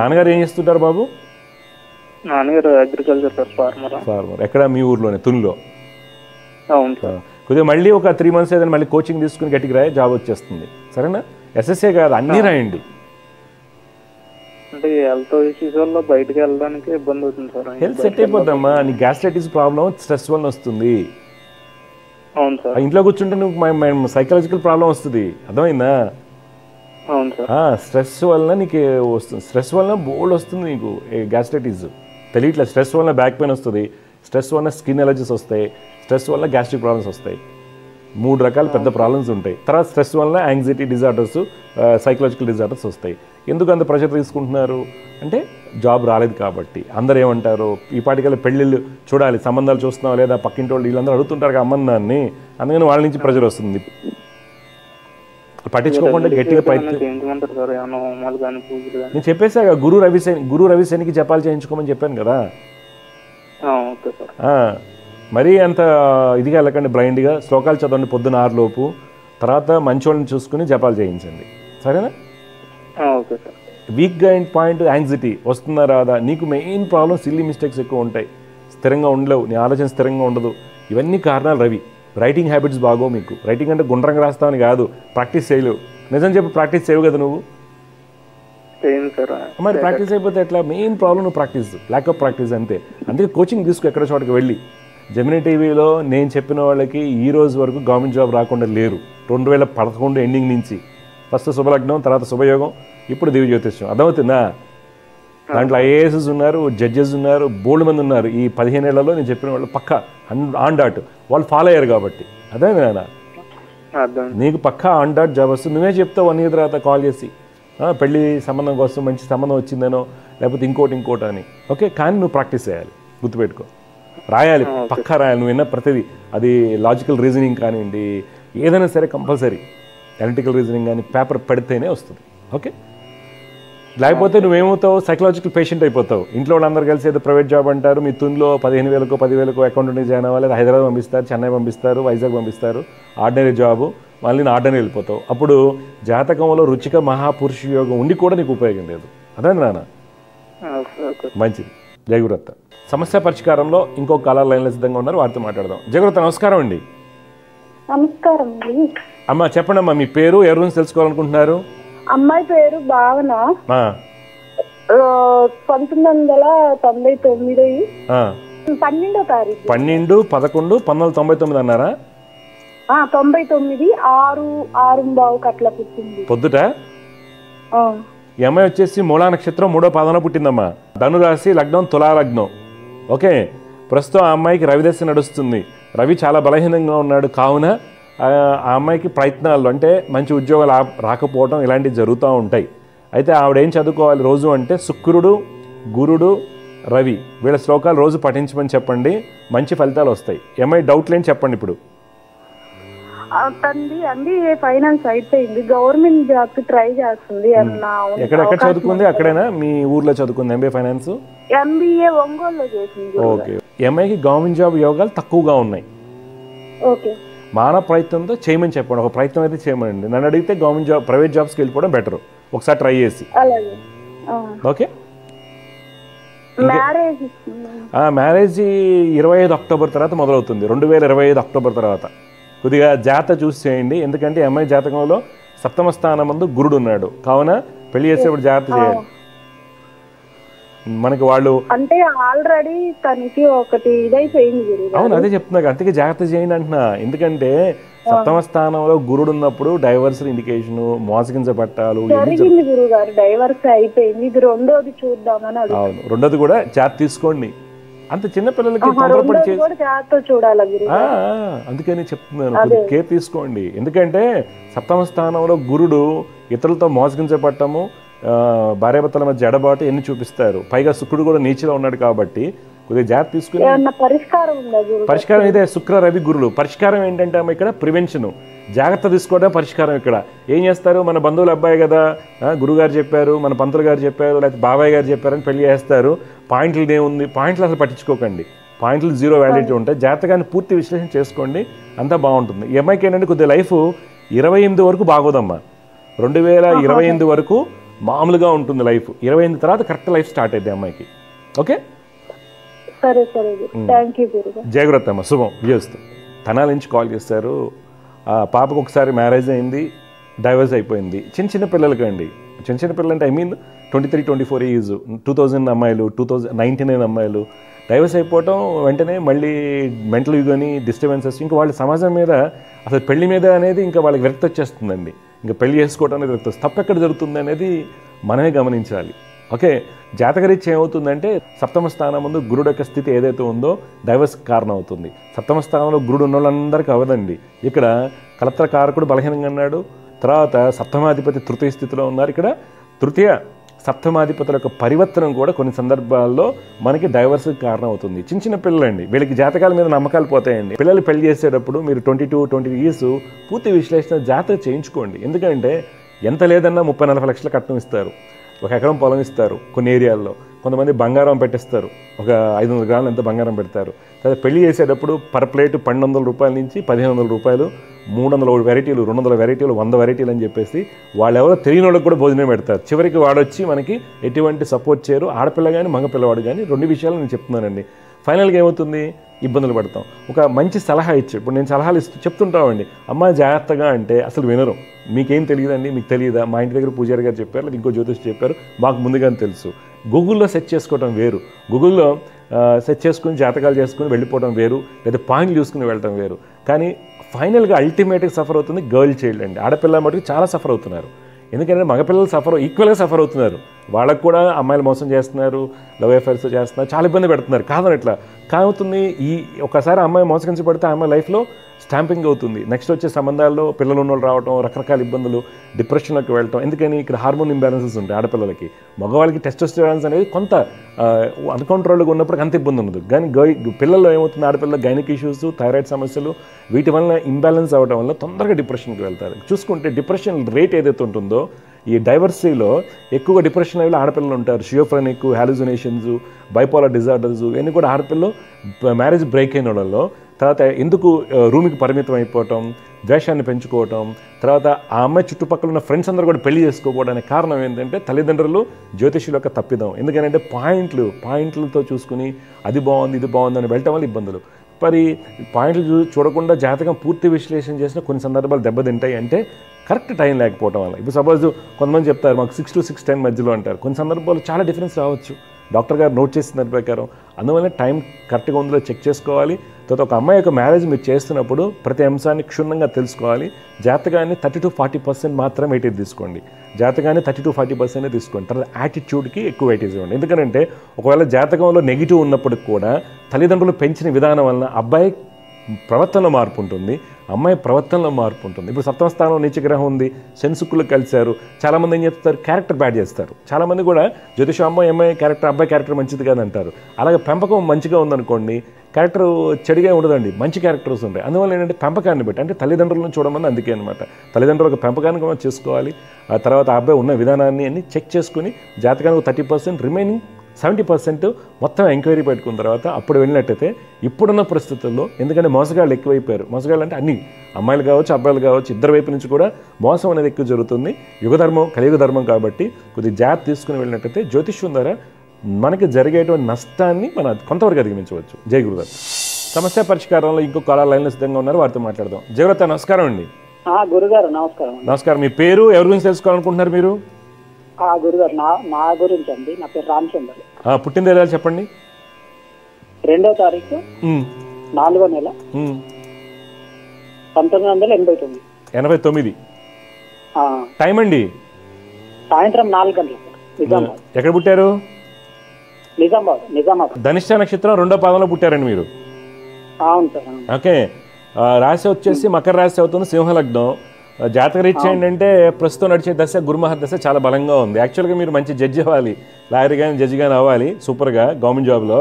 నాన్నగారు ఏం చేస్తుంటారు బాబు? నాన్నగారు అగ్రికల్చర్ సార్, ఫార్మర్. ఎక్కడ? మీ ఊర్లోనే, తునిలో. అవును సార్. కొద్దిగా మళ్ళీ ఒక 3 months ఏదైనా మళ్ళీ కోచింగ్ తీసుకుని గట్టికి రాయి, జాబ్ వచ్చేస్తుంది. సరేనా? SSA కాదు, అన్నీ రాయండి. అంటే హెల్త్ ఇష్యూస్ వల్ల బయటకు వెళ్ళడానికి ఇబ్బంది అవుతుంది సార్. Health set అయిపోద్దమ్మా. నీ గ్యాస్ట్రైటిస్ ప్రాబ్లం స్ట్రెస్ వల్ల వస్తుంది. అవును సార్. ఇంట్లో కూర్చుంటే నువ్వు సైకలాజికల్ ప్రాబ్లం వస్తుంది. అర్థమైందా? అవును సార్. స్ట్రెస్ వలన నీకు వస్తుంది. స్ట్రెస్ వలన బోల్డ్ వస్తుంది నీకు గ్యాస్ట్రైటిస్. తెలియట్లే. స్ట్రెస్ వలన బ్యాక్ పెయిన్ వస్తుంది, స్ట్రెస్ వలన స్కిన్ ఎలర్జీస్ వస్తాయి, స్ట్రెస్ వల్ల గ్యాస్ట్రిక్ ప్రాబ్లమ్స్ వస్తాయి. 3 రకాల పెద్ద ప్రాబ్లమ్స్ ఉంటాయి. తర్వాత స్ట్రెస్ వల్ల యాంగ్జైటీ డిజార్డర్స్, సైకలాజికల్ డిజార్డర్స్ వస్తాయి. ఎందుకు అంత ప్రెషర్ తీసుకుంటున్నారు అంటే జాబ్ రాలేదు కాబట్టి అందరూ ఏమంటారు ఈ పాటికల్లా పెళ్ళిళ్ళు చూడాలి, సంబంధాలు చూస్తున్నావు లేదా, పక్కింటి వాళ్ళు వీళ్ళందరూ అడుగుతుంటారు అమ్మని నాన్ని, అందుకని వాళ్ళ నుంచి ప్రెజర్ వస్తుంది. పట్టించుకోకుండా గట్టిగా చేయించమంటారు సార్ ఏమైనా హోమాలు కానీ పూజలు కానీ? నేను చెప్పేసాగా గురు రవిశనికి జపాలు చేయించుకోమని చెప్పాను కదా. Okay sir. మరీ అంత ఇదిగా వెళ్ళకండి, బ్లైండ్గా శ్లోకాలు చదవండి పొద్దున 6 లోపు, తర్వాత మంచోళ్ళని చూసుకుని జపాలు చేయించండి, సరేనా? Okay sir. Weak point anxiety వస్తుందా రాదా, నీకు మెయిన్ ప్రాబ్లం సిల్లీ మిస్టేక్స్ ఎక్కువ ఉంటాయి, స్థిరంగా ఉండలేవు, నీ ఆలోచన స్థిరంగా ఉండదు, ఇవన్నీ కారణాలు రవి. రైటింగ్ హ్యాబిట్స్ బాగో మీకు. రైటింగ్ అంటే గుండ్రంగా రాస్తావని కాదు, ప్రాక్టీస్ చేయలేవు. నిజం చెప్పి ప్రాక్టీస్ చేయవు కదా నువ్వు. మరి ప్రాక్టీస్ అయిపోతే ఎట్లా? మెయిన్ ప్రాబ్లం నువ్వు ప్రాక్టీస్, ల్యాక్ ఆఫ్ ప్రాక్టీస్ అంతే. అందుకే కోచింగ్ తీసుకో ఎక్కడ చోటకి వెళ్ళి. జెమినీ టీవీలో నేను చెప్పిన వాళ్ళకి ఈ రోజు వరకు గవర్నమెంట్ జాబ్ రాకుండా లేరు. 2011 ఎండింగ్ నుంచి ఫస్ట్ శుభలగ్నం, తర్వాత శుభయోగం, ఇప్పుడు దివ్య జ్యోతిష్యం. అర్థమవుతుందా? దాంట్లో ఐఏఎస్ ఉన్నారు, జడ్జెస్ ఉన్నారు, బోల్డ్ మంది ఉన్నారు. ఈ 15 ఏళ్లలో నేను చెప్పిన వాళ్ళు పక్కా ఆన్ డాట్ వాళ్ళు ఫాలో అయ్యారు కాబట్టి. అదే నాన్న, నీకు పక్కా ఆన్ డాట్ జాబ్ వస్తుంది. నువ్వే చెప్తావు 1 year తర్వాత కాల్ చేసి పెళ్లి సంబంధం కోసం మంచి సంబంధం వచ్చిందనో లేకపోతే ఇంకోటి అని. ఓకే, కానీ నువ్వు ప్రాక్టీస్ చేయాలి, గుర్తుపెట్టుకో. రాయాలి, పక్కా రాయాలి. నువ్వు విన్న ప్రతిదీ, అది లాజికల్ రీజనింగ్ కానివ్వండి, ఏదైనా సరే కంపల్సరీ అనలిటికల్ రీజనింగ్ కానీ పేపర్ పెడితేనే వస్తుంది. ఓకే, లేకపోతే నువ్వేమవుతావు, సైకలాజికల్ పేషెంట్ అయిపోతావు. ఇంట్లో వాళ్ళందరూ కలిసి ఏదో ప్రైవేట్ జాబ్ అంటారు, మీ తునిలో 15,000కో 10,000కో అకౌంటెంట్ జాయిన్ అవ్వాలి, హైదరాబాద్ పంపిస్తారు, చెన్నై పంపిస్తారు, వైజాగ్ పంపిస్తారు, ఆర్డినరీ జాబు, మళ్ళీ నేను ఆర్డినరీ వెళ్ళిపోతావు. అప్పుడు జాతకంలో రుచిక మహాపురుష యోగం ఉండి కూడా నీకు ఉపయోగం లేదు. అదే నాన్న, మంచిది. జయగురత్త సమస్య పరిష్కారంలో ఇంకో కాలర్ లైన్లో సిద్ధంగా ఉన్నారు, వారితో మాట్లాడదాం. జయగురత్త నమస్కారం అండి. నమస్కారం అమ్మా, చెప్పండి అమ్మా, మీ పేరు, ఎవరి గురించి తెలుసుకోవాలనుకుంటున్నారు? అమ్మాయి పేరు భావన, 1999 12వ తారీఖు. 12/11/1999 అన్నారా? 99 6 అట్లా పుట్టింది పొద్దుట. ఈ అమ్మాయి వచ్చేసి మూలా నక్షత్రం 3వ పాదంలో పుట్టిందమ్మా. ధనురాశి, లగ్నం తులా లగ్నం. ఓకే, ప్రస్తుతం ఆ అమ్మాయికి రవి దశ నడుస్తుంది. రవి చాలా బలహీనంగా ఉన్నాడు, కావున ఆ అమ్మాయికి ప్రయత్నాలు అంటే మంచి ఉద్యోగాలు రాకపోవడం ఇలాంటివి జరుగుతూ ఉంటాయి. అయితే ఆవిడేం చదువుకోవాలి రోజు అంటే శుక్రుడు, గురుడు, రవి వీళ్ళ శ్లోకాలు రోజు పఠించమని చెప్పండి, మంచి ఫలితాలు వస్తాయి. ఏమై డౌట్ లేని చెప్పండి. ఇప్పుడు MBA ఫైనాన్స్ అయిపోయింది, గవర్నమెంట్ జాబ్ కి ట్రై చేస్తుంది. ఎక్కడెక్కడ చదువుకుంది? అక్కడైనా మీ ఊర్లో చదువుకుంది MBA ఫైనాన్స్? MBA ఒంగోలులో చేసింది. ఓకే, ఎంఐకి గవర్నమెంట్ జాబ్ యోగాలు తక్కువగా ఉన్నాయి. ఓకే, మానవ ప్రయత్నంతో చేయమని చెప్పండి. ఒక ప్రయత్నం అయితే చేయమండి. నన్ను అడిగితే గవర్నమెంట్ జాబ్, ప్రైవేట్ జాబ్స్కి వెళ్ళిపోవడం బెటర్, ఒకసారి ట్రై చేసి. ఓకే, మ్యారేజ్ 25 అక్టోబర్ తర్వాత మొదలవుతుంది, 2025 అక్టోబర్ తర్వాత. కొద్దిగా జాతక చూసి చేయండి, ఎందుకంటే అమ్మాయి జాతకంలో 7వ స్థానం ముందు గురుడు ఉన్నాడు, కావున పెళ్లి చేసేప్పుడు జాగ్రత్త చేయాలి. మనకి వాళ్ళు అంటే ఆల్రెడీ తనకి ఒకటి ఇదైపోయింది. అవును, అదే చెప్తున్నా, అందుకే జాగ్రత్త చేయండి అంటున్నా. ఎందుకంటే 7వ స్థానంలో గురుడు ఉన్నప్పుడు డైవర్స్ ఇండికేషన్, మోసగించబట్టాలు. డైవర్స్ అయిపోయింది, ఇది రెండోది చూద్దామని. అవును, రెండోది కూడా జాగ్రత్త తీసుకోండి. అంత చిన్న పిల్లలకి తొందరపడి చూడాలి, అందుకని చెప్తున్నాను, కొద్దిగా కేర్ తీసుకోండి. ఎందుకంటే 7వ స్థానంలో గురుడు ఇతరులతో మోసగించబట్టము, భార్యాభర్తల మధ్య ఎడబాటు ఎన్ని చూపిస్తారు. పైగా శుక్రుడు కూడా నీచలో ఉన్నాడు కాబట్టి కొద్దిగా జాగ్రత్త తీసుకుని. పరిష్కారం అయితే శుక్ర రవి గురులు. పరిష్కారం ఏంటంటే అమ్మ ఇక్కడ ప్రివెన్షన్, జాగ్రత్త తీసుకోవడం పరిష్కారం. ఇక్కడ ఏం చేస్తారు, మన బంధువుల అబ్బాయి కదా, గురుగారు చెప్పారు, మన పంతులు గారు చెప్పారు, లేకపోతే బాబాయ్ గారు చెప్పారని పెళ్లి చేస్తారు. పాయింట్లు ఏముంది, పాయింట్లు అసలు పట్టించుకోకండి, పాయింట్లు 0 వ్యాలిడిటీ ఉంటాయి. జాతకాన్ని పూర్తి విశ్లేషణ చేసుకోండి, అంతా బాగుంటుంది. ఈ అమ్మాయికి ఏంటంటే కొద్దిగా లైఫ్ 28 వరకు బాగోదమ్మా. 2028 వరకు మామూలుగా ఉంటుంది లైఫ్. 28 తర్వాత కరెక్ట్ లైఫ్ స్టార్ట్ అయింది అమ్మాయికి. ఓకే, జాగ్రత్త అమ్మ, శుభం. చేస్తూ తనాల నుంచి కాల్ చేస్తారు. పాపకు ఒకసారి మ్యారేజ్ అయింది, డైవర్స్ అయిపోయింది. చిన్న పిల్లలకండి, చిన్న పిల్లలు అంటే 23, 24 ఏజ్, 2000 అమ్మాయిలు, 2099 అమ్మాయిలు డైవర్స్ అయిపోవటం, వెంటనే మళ్ళీ మెంటల్ యూగని డిస్టర్బెన్సెస్. ఇంకా వాళ్ళ సమాజం మీద అసలు పెళ్లి మీద అనేది ఇంకా వాళ్ళకి విరక్తి వచ్చేస్తుందండి. ఇంకా పెళ్లి చేసుకోవడం అనేది విరక్తి. తప్పు ఎక్కడ జరుగుతుంది అనేది మనమే గమనించాలి. ఓకే, జాతకరీత్యా ఏమవుతుందంటే 7వ స్థానం ముందు గురుడు యొక్క స్థితి ఏదైతే ఉందో డైవర్స్కి కారణం అవుతుంది. 7వ స్థానంలో గురుడు ఉన్న వాళ్ళందరికీ అవ్వదండి. ఇక్కడ కలత్రకారకుడు బలహీనంగా ఉన్నాడు, తర్వాత 7వ అధిపతి తృతీయ స్థితిలో ఉన్నారు. ఇక్కడ తృతీయ సప్తమాధిపతుల యొక్క పరివర్తనం కూడా కొన్ని సందర్భాల్లో మనకి డైవర్స్కి కారణం అవుతుంది. చిన్న చిన్న పిల్లలండి, వీళ్ళకి జాతకాల మీద నమ్మకాలు పోతాయండి. పిల్లలు పెళ్లి చేసేటప్పుడు మీరు 22-20 ఇయర్స్ పూర్తి విశ్లేషణ జాతక చేయించుకోండి. ఎందుకంటే ఎంత లేదన్నా 30-40 లక్షల కట్నం ఇస్తారు, 1 ఎకరం పొలం ఇస్తారు కొన్ని ఏరియాల్లో. కొంతమంది బంగారం పెట్టిస్తారు, ఒక 500 గ్రాములు ఎంత బంగారం పెడతారు. తర్వాత పెళ్లి చేసేటప్పుడు పర్ ప్లేట్ 1200 రూపాయల నుంచి 1500 రూపాయలు, 300 వెరైటీలు, 200 వెరైటీలు, 100 వెరైటీలు అని చెప్పేసి వాళ్ళెవరో తెలియని వాళ్ళకి కూడా భోజనం పెడతారు. చివరికి వాడొచ్చి మనకి ఎటువంటి సపోర్ట్ చేయరు, ఆడపిల్ల కానీ మగపిల్లవాడు కానీ. 2 విషయాలు నేను చెప్తున్నానండి. ఫైనల్గా ఏమవుతుంది, ఇబ్బందులు పడతాం. ఒక మంచి సలహా ఇచ్చి, ఇప్పుడు నేను సలహాలు చెప్తుంటామండి, అమ్మ జాగ్రత్తగా అంటే అసలు వినరు. మీకేం తెలియదండి, మీకు తెలియదా, మా ఇంటి దగ్గర పూజారి గారు చెప్పారు, లేదా ఇంకో జ్యోతిష్ చెప్పారు, మాకు ముందుగానే తెలుసు. గూగుల్లో సెర్చ్ చేసుకోవడం వేరు, గూగుల్లో సెర్చ్ చేసుకుని జాతకాలు చేసుకుని వెళ్ళిపోవడం వేరు, లేదా పాయింట్లు చూసుకుని వెళ్ళడం వేరు. కానీ ఫైనల్గా అల్టిమేట్గా సఫర్ అవుతుంది గర్ల్ చైల్డ్ అండి. ఆడపిల్ల మటుకు చాలా సఫర్ అవుతున్నారు. ఎందుకంటే మగపిల్లలు ఈక్వల్గా సఫర్ అవుతున్నారు. వాళ్ళకు కూడా అమ్మాయిలు మోసం చేస్తున్నారు, లవ్ అఫైర్స్ చేస్తున్నారు, చాలా ఇబ్బంది పెడుతున్నారు. కాదనట్లా కావుతుంది. ఈ ఒకసారి అమ్మాయి మోసగించబడితే ఆ అమ్మాయి లైఫ్లో స్టాంపింగ్ అవుతుంది. నెక్స్ట్ వచ్చే సంబంధాల్లో పిల్లలు ఉన్న వాళ్ళు రావడం, రకరకాల ఇబ్బందులు, డిప్రెషన్లోకి వెళ్ళటం. ఎందుకని ఇక్కడ హార్మోన్ ఇంబ్యాలెన్సెస్ ఉంటాయి ఆడపిల్లలకి. మగవాళ్ళకి టెస్టోస్టెరాన్స్ అనేది కొంత అన్కంట్రోల్గా ఉన్నప్పుడు అంత ఇబ్బంది ఉండదు. కానీ పిల్లల్లో ఏమవుతుంది, ఆడపిల్లల గైనిక్ ఇష్యూస్, థైరాయిడ్ సమస్యలు, వీటి వల్ల ఇంబ్యాలెన్స్ అవ్వడం వల్ల తొందరగా డిప్రెషన్కి వెళ్తారు. చూసుకుంటే డిప్రెషన్ రేట్ ఏదైతే ఉంటుందో ఈ డైవర్సిటీలో ఎక్కువగా డిప్రెషన్ లెవెల్ ఆడపిల్లలు ఉంటారు. షియోఫ్రెనిక్, హాలుసినేషన్స్, బైపోలర్ డిజార్డర్స్, ఇవన్నీ కూడా ఆడపిల్లలు మ్యారేజ్ బ్రేక్ అయిన వాళ్ళలో. తర్వాత ఎందుకు రూమ్కి పరిమితం అయిపోవటం, ద్వేషాన్ని పెంచుకోవటం, తర్వాత ఆ అమ్మాయి చుట్టుపక్కల ఉన్న ఫ్రెండ్స్ అందరూ కూడా పెళ్లి చేసుకోవడానికి కారణం ఏంటంటే తల్లిదండ్రులు జ్యోతిష్యుల యొక్క తప్పిదం. ఎందుకంటే పాయింట్లతో చూసుకుని అది బాగుంది ఇది బాగుంది అని వెళ్ళటం వల్ల ఇబ్బందులు. మరి పాయింట్లు చూడకుండా జాతకం పూర్తి విశ్లేషణ చేసిన కొన్ని సందర్భాలు దెబ్బతింటాయి. అంటే కరెక్ట్ టైం లేకపోవడం వల్ల. ఇప్పుడు సపోజ్ కొంతమంది చెప్తారు మాకు 6 to 6:10 మధ్యలో అంటారు. కొన్ని సందర్భాలు చాలా డిఫరెన్స్ రావచ్చు, డాక్టర్ గారు నోట్ చేసిన దాని ప్రకారం. అందువల్ల టైం కరెక్ట్గా ఉందో చెక్ చేసుకోవాలి. తర్వాత ఒక అమ్మాయి యొక్క మ్యారేజ్ మీరు చేస్తున్నప్పుడు ప్రతి అంశాన్ని క్షుణ్ణంగా తెలుసుకోవాలి. జాతకాన్ని 30 to 40% మాత్రం వెయిటేజ్ తీసుకోండి. జాతకాన్ని 30 to 40% తీసుకోండి. తర్వాత యాటిట్యూడ్కి ఎక్కువ వెయిటేజ్ ఇవ్వండి. ఎందుకంటే ఒకవేళ జాతకంలో నెగిటివ్ ఉన్నప్పటికి కూడా తల్లిదండ్రులు పెంచిన విధానం వలన అబ్బాయి ప్రవర్తనలో మార్పు ఉంటుంది, అమ్మాయి ప్రవర్తనలో మార్పు ఉంటుంది. ఇప్పుడు 7వ స్థానంలో నీచగ్రహం ఉంది, శనిశుక్రులు కలిశారు. చాలామంది ఏం చెప్తారు, క్యారెక్టర్ బ్యాడ్ చేస్తారు. చాలామంది కూడా జ్యోతిషం అమ్మాయి క్యారెక్టర్, అబ్బాయి క్యారెక్టర్ మంచిది కాదంటారు. అలాగే పెంపకం మంచిగా ఉందనుకోండి, క్యారెక్టర్ చెడుగా ఉండదండి, మంచి క్యారెక్టర్స్ ఉంటాయి. అందువల్ల ఏంటంటే పెంపకాన్ని బట్టి, అంటే తల్లిదండ్రులను చూడమని అందుకే అనమాట. తల్లిదండ్రులకు పెంపకాన్ని కూడా చేసుకోవాలి. ఆ తర్వాత ఆ అబ్బాయి ఉన్న విధానాన్ని అన్ని చెక్ చేసుకుని జాతకానికి 30%, రిమైనింగ్ 70% మొత్తం ఎంక్వైరీ పెట్టుకున్న తర్వాత అప్పుడు వెళ్ళినట్టయితే ఇప్పుడున్న పరిస్థితుల్లో, ఎందుకంటే మోసగాళ్ళు ఎక్కువైపోయారు. మోసగాళ్ళు అంటే అన్ని అమ్మాయిలు కావచ్చు అబ్బాయిలు కావచ్చు, ఇద్దరు వైపు నుంచి కూడా మోసం అనేది ఎక్కువ జరుగుతుంది. యుగధర్మం కలియుగ ధర్మం కాబట్టి కొద్దిగా జాగ్రత్త తీసుకుని వెళ్ళినట్టయితే జ్యోతిష్యం ద్వారా మనకి జరిగేటువంటి నష్టాన్ని మనం కొంతవరకు అధిగమించవచ్చు. జై గురుదత్. సమస్య పరిష్కారంలో ఇంకో కాలర్ లైన్లో సిద్ధంగా ఉన్నారు, వారితో మాట్లాడదాం. జయవ్రత నమస్కారం అండి. గురుగారు నమస్కారం. నమస్కారం. మీ పేరు, ఎవరి గురించి తెలుసుకోవాలనుకుంటున్నారు మీరు? గురుగారు నా గురించి అండి. నా పేరు రామచంద్ర. పుట్టినరోజు చెప్పండి. 2వ తారీఖు 4వ నెల 1989. 89. టైం అండి? సాయంత్రం 4 గంటలకు. నిజామాబాద్. ఎక్కడ పుట్టారు? నిజామాబాద్. ధనిష్ట నక్షత్రం 2వ పాదంలో పుట్టారండి మీరు? అవును సార్. ఓకే. రాశి వచ్చేసి మకర రాశి అవుతుంది, సింహలగ్నం. జాతక రీత్యా ఏంటంటే ప్రస్తుతం నడిచే దశ గురుమహ దశ చాలా బలంగా ఉంది. యాక్చువల్గా మీరు మంచి జడ్జి అవ్వాలి, లాయర్ కానీ జడ్జి కానీ అవ్వాలి సూపర్గా గవర్నమెంట్ జాబ్లో.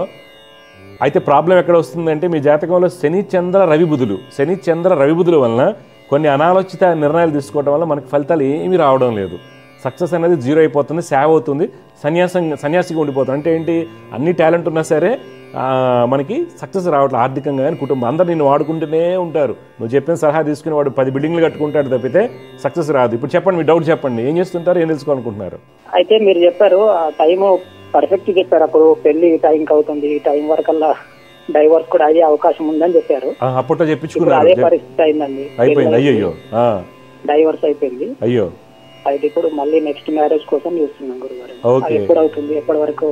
అయితే ప్రాబ్లం ఎక్కడ వస్తుందంటే మీ జాతకంలో శని చంద్ర రవి బుధుల వలన కొన్ని అనాలోచిత నిర్ణయాలు తీసుకోవడం వల్ల మనకి ఫలితాలు ఏమీ రావడం లేదు. సక్సెస్ అనేది 0 అయిపోతుంది, సేవ్ అవుతుంది, సన్యాసిగా ఉండిపోతుంది. అంటే ఏంటి, అన్ని టాలెంట్ ఉన్నా సరే మనకి సక్సెస్ రావట్లేదు. ఆర్థికంగా కానీ కుటుంబం అందరూ నిన్ను వాడుకుంటూనే ఉంటారు. నువ్వు చెప్పిన సలహా తీసుకుని వాడు 10 బిల్డింగ్లు కట్టుకుంటాడు తప్పితే సక్సెస్ రాదు. ఇప్పుడు చెప్పండి, మీ డౌట్ చెప్పండి, ఏం చేస్తుంటారు, ఏం తెలుసుకోవాలనుకుంటున్నారు? అయితే మీరు చెప్పారు ఆ టైం పర్ఫెక్ట్ చెప్పారు. అప్పుడు పెళ్లి టైంకి అవుతుంది, ఈ టైం వరకల్లా డైవర్స్ కూడా అయ్యే అవకాశం ఉందని చెప్పారు. అప్పట్లో చెప్పించుకున్నారు, అదే పరిస్థితి అయిందండి. అయిపోయింది. అయ్యో, డైవర్స్ అయిపోయింది. అయ్యో. అయితే ఇప్పుడు మళ్ళీ నెక్స్ట్ మ్యారేజ్ కోసం చూస్తున్నాం గురుగారు. ఎప్పుడు అవుతుంది, ఎప్పటి వరకు?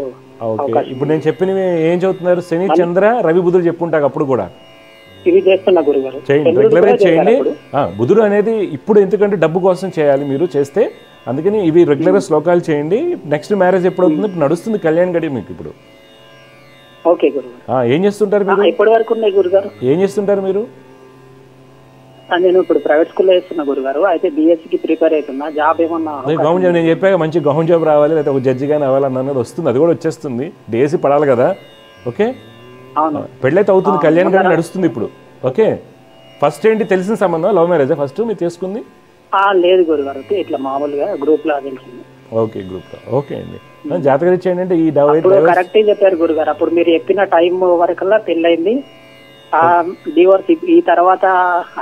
ఇప్పుడు నేను చెప్పినవి ఏం చదువుతున్నారు? శని చంద్ర రవి బుధుడు చెప్పుంటారు. అప్పుడు కూడా ఇవి చేస్తున్నా గురుగారు. చేయండి, రెగ్యులర్ గా చేయండి. బుధుడు అనేది ఇప్పుడు ఎందుకంటే డబ్బు కోసం చేయాలి మీరు చేస్తే, అందుకని ఇవి రెగ్యులర్ గా శ్లోకాలు చేయండి. నెక్స్ట్ మ్యారేజ్ ఎప్పుడు అవుతుంది? ఇప్పుడు నడుస్తుంది కళ్యాణ్ గడి మీకు ఇప్పుడు. ఓకే గురుగారు. ఏం చేస్తుంటారు మీరు? ఇప్పటి వరకు ఉన్నాయి గురుగారు. ఏం చేస్తుంటారు మీరు? నేను ఇప్పుడు ప్రైవేట్ స్కూల్లో వేస్తున్నా గురుగారు. అయితే బీఎస్సీకి ప్రిపేర్ అవుతున్నా. జాబ్ ఏమన్నా గవర్నమెంట్ జాబ్ నేను చెప్పాక మంచి గవర్నమెంట్ జాబ్ రావాలి, లేదా ఒక జడ్జి కానీ అవ్వాలన్నది వస్తుంది, అది కూడా వచ్చేస్తుంది. డిఎస్సీ పడాలి కదా. ఓకే, అవును పెళ్ళైతే అవుతుంది, కళ్యాణ్ గారు నడుస్తుంది ఇప్పుడు. ఓకే, ఫస్ట్ ఏంటి తెలిసిన సంబంధం? లవ్ మ్యారేజా ఫస్ట్ మీరు చేసుకుంది? లేదు గురుగారు, ఇట్లా మామూలుగా గ్రూప్ లా తెలిసింది. ఓకే, గ్రూప్ లో. ఓకే అండి, జాతక రీత్యా ఏంటంటే ఈ కరెక్టే చెప్పారు గురుగారు. అప్పుడు మీరు చెప్పిన టైం వరకల్లా పెళ్ళైంది, డివోర్స్ ఈ తర్వాత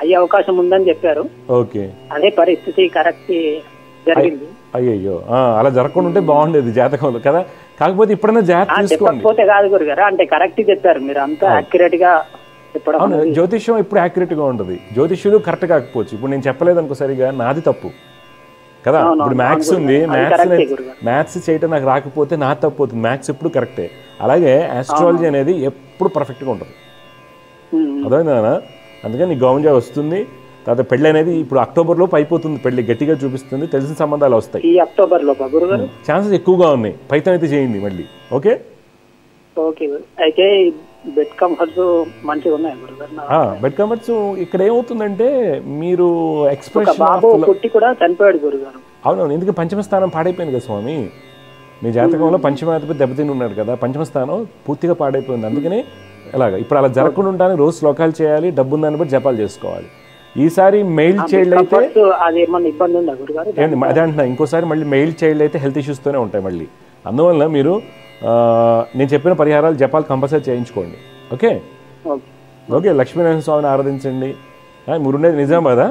అయ్యే అవకాశం ఉందని చెప్పారు. ఓకే, అదే పరిస్థితి కరెక్ట్ జరిగింది. అయ్యో, అలా జరగకుండా ఉంటే బాగుండేది జాతకంలో కదా. కాకపోతే ఇప్పుడైనా జాగ్రత్త తీసుకోండి. చెప్పకపోతే కాదు గురుగారు, అంటే కరెక్ట్ చెప్పారు మీరు, అంతా యాక్యురేట్ గా చెప్పడం. అవును, జ్యోతిష్యం ఇప్పుడు యాక్యురేట్ గా ఉంటుంది. జ్యోతిష్యులు కరెక్ట్ కాకపోవచ్చు. ఇప్పుడు నేను చెప్పలేదు అనుకో సరిగా, నాది తప్పు కదా. ఇప్పుడు మ్యాథ్స్ ఉంది, మ్యాథ్స్ చేయటం నాకు రాకపోతే నా తప్పు అవుతుంది. మ్యాథ్స్ ఎప్పుడు కరెక్టే. అలాగే ఆస్ట్రాలజీ అనేది ఎప్పుడు పర్ఫెక్ట్గా ఉంటుంది. అర్థమైందా? అందుకని నీకు గవర్నమెంట్ జాబ్ వస్తుంది. తర్వాత పెళ్లి అనేది ఇప్పుడు అక్టోబర్ లోపు అయిపోతుంది. పెళ్లి గట్టిగా చూపిస్తుంది, తెలిసిన సంబంధాలు వస్తాయి. ఈ అక్టోబర్ లోపు గురుగారు ఛాన్సెస్ ఎక్కువగా ఉన్నాయి. ప్రయత్నం అయితే చేయండి మళ్ళీ. ఓకే ఓకే, అయితే బెడ్ కంఫర్ట్స్ మంచిగా ఉన్నాయి గురుగారు. బెడ్ కంఫర్ట్స్ ఇక్కడ ఏమవుతుందంటే మీరు ఎక్స్ప్రెషన్ పుట్టి కూడా చనిపోయాడు గురుగారు. అవునవును, ఎందుకు పంచమ స్థానం పాడైపోయింది కదా స్వామి. మీ జాతకంలో పంచమాధిపతి దెబ్బతిని ఉన్నాడు కదా, పంచమ స్థానం పూర్తిగా పాడైపోయింది. అందుకని ఎలాగ ఇప్పుడు అలా జరగకుండా ఉండడానికి రోజు శ్లోకాలు చేయాలి, డబ్బు ఉందని బట్టి జపాలు చేసుకోవాలి. ఈసారి మెయిల్ చైల్డ్ అయితే ఇబ్బంది ఉందా గురుగారు? అదే అంటున్నా, ఇంకోసారి మళ్ళీ మెయిల్ చైల్డ్ అయితే హెల్త్ ఇష్యూస్తోనే ఉంటాయి మళ్ళీ. అందువల్ల మీరు నేను చెప్పిన పరిహారాలు జపాలు కంపల్సరీ చేయించుకోండి. ఓకే ఓకే, లక్ష్మీనారాయణ స్వామిని ఆరాధించండి. మీరు ఉండేది నిజామాబాదా?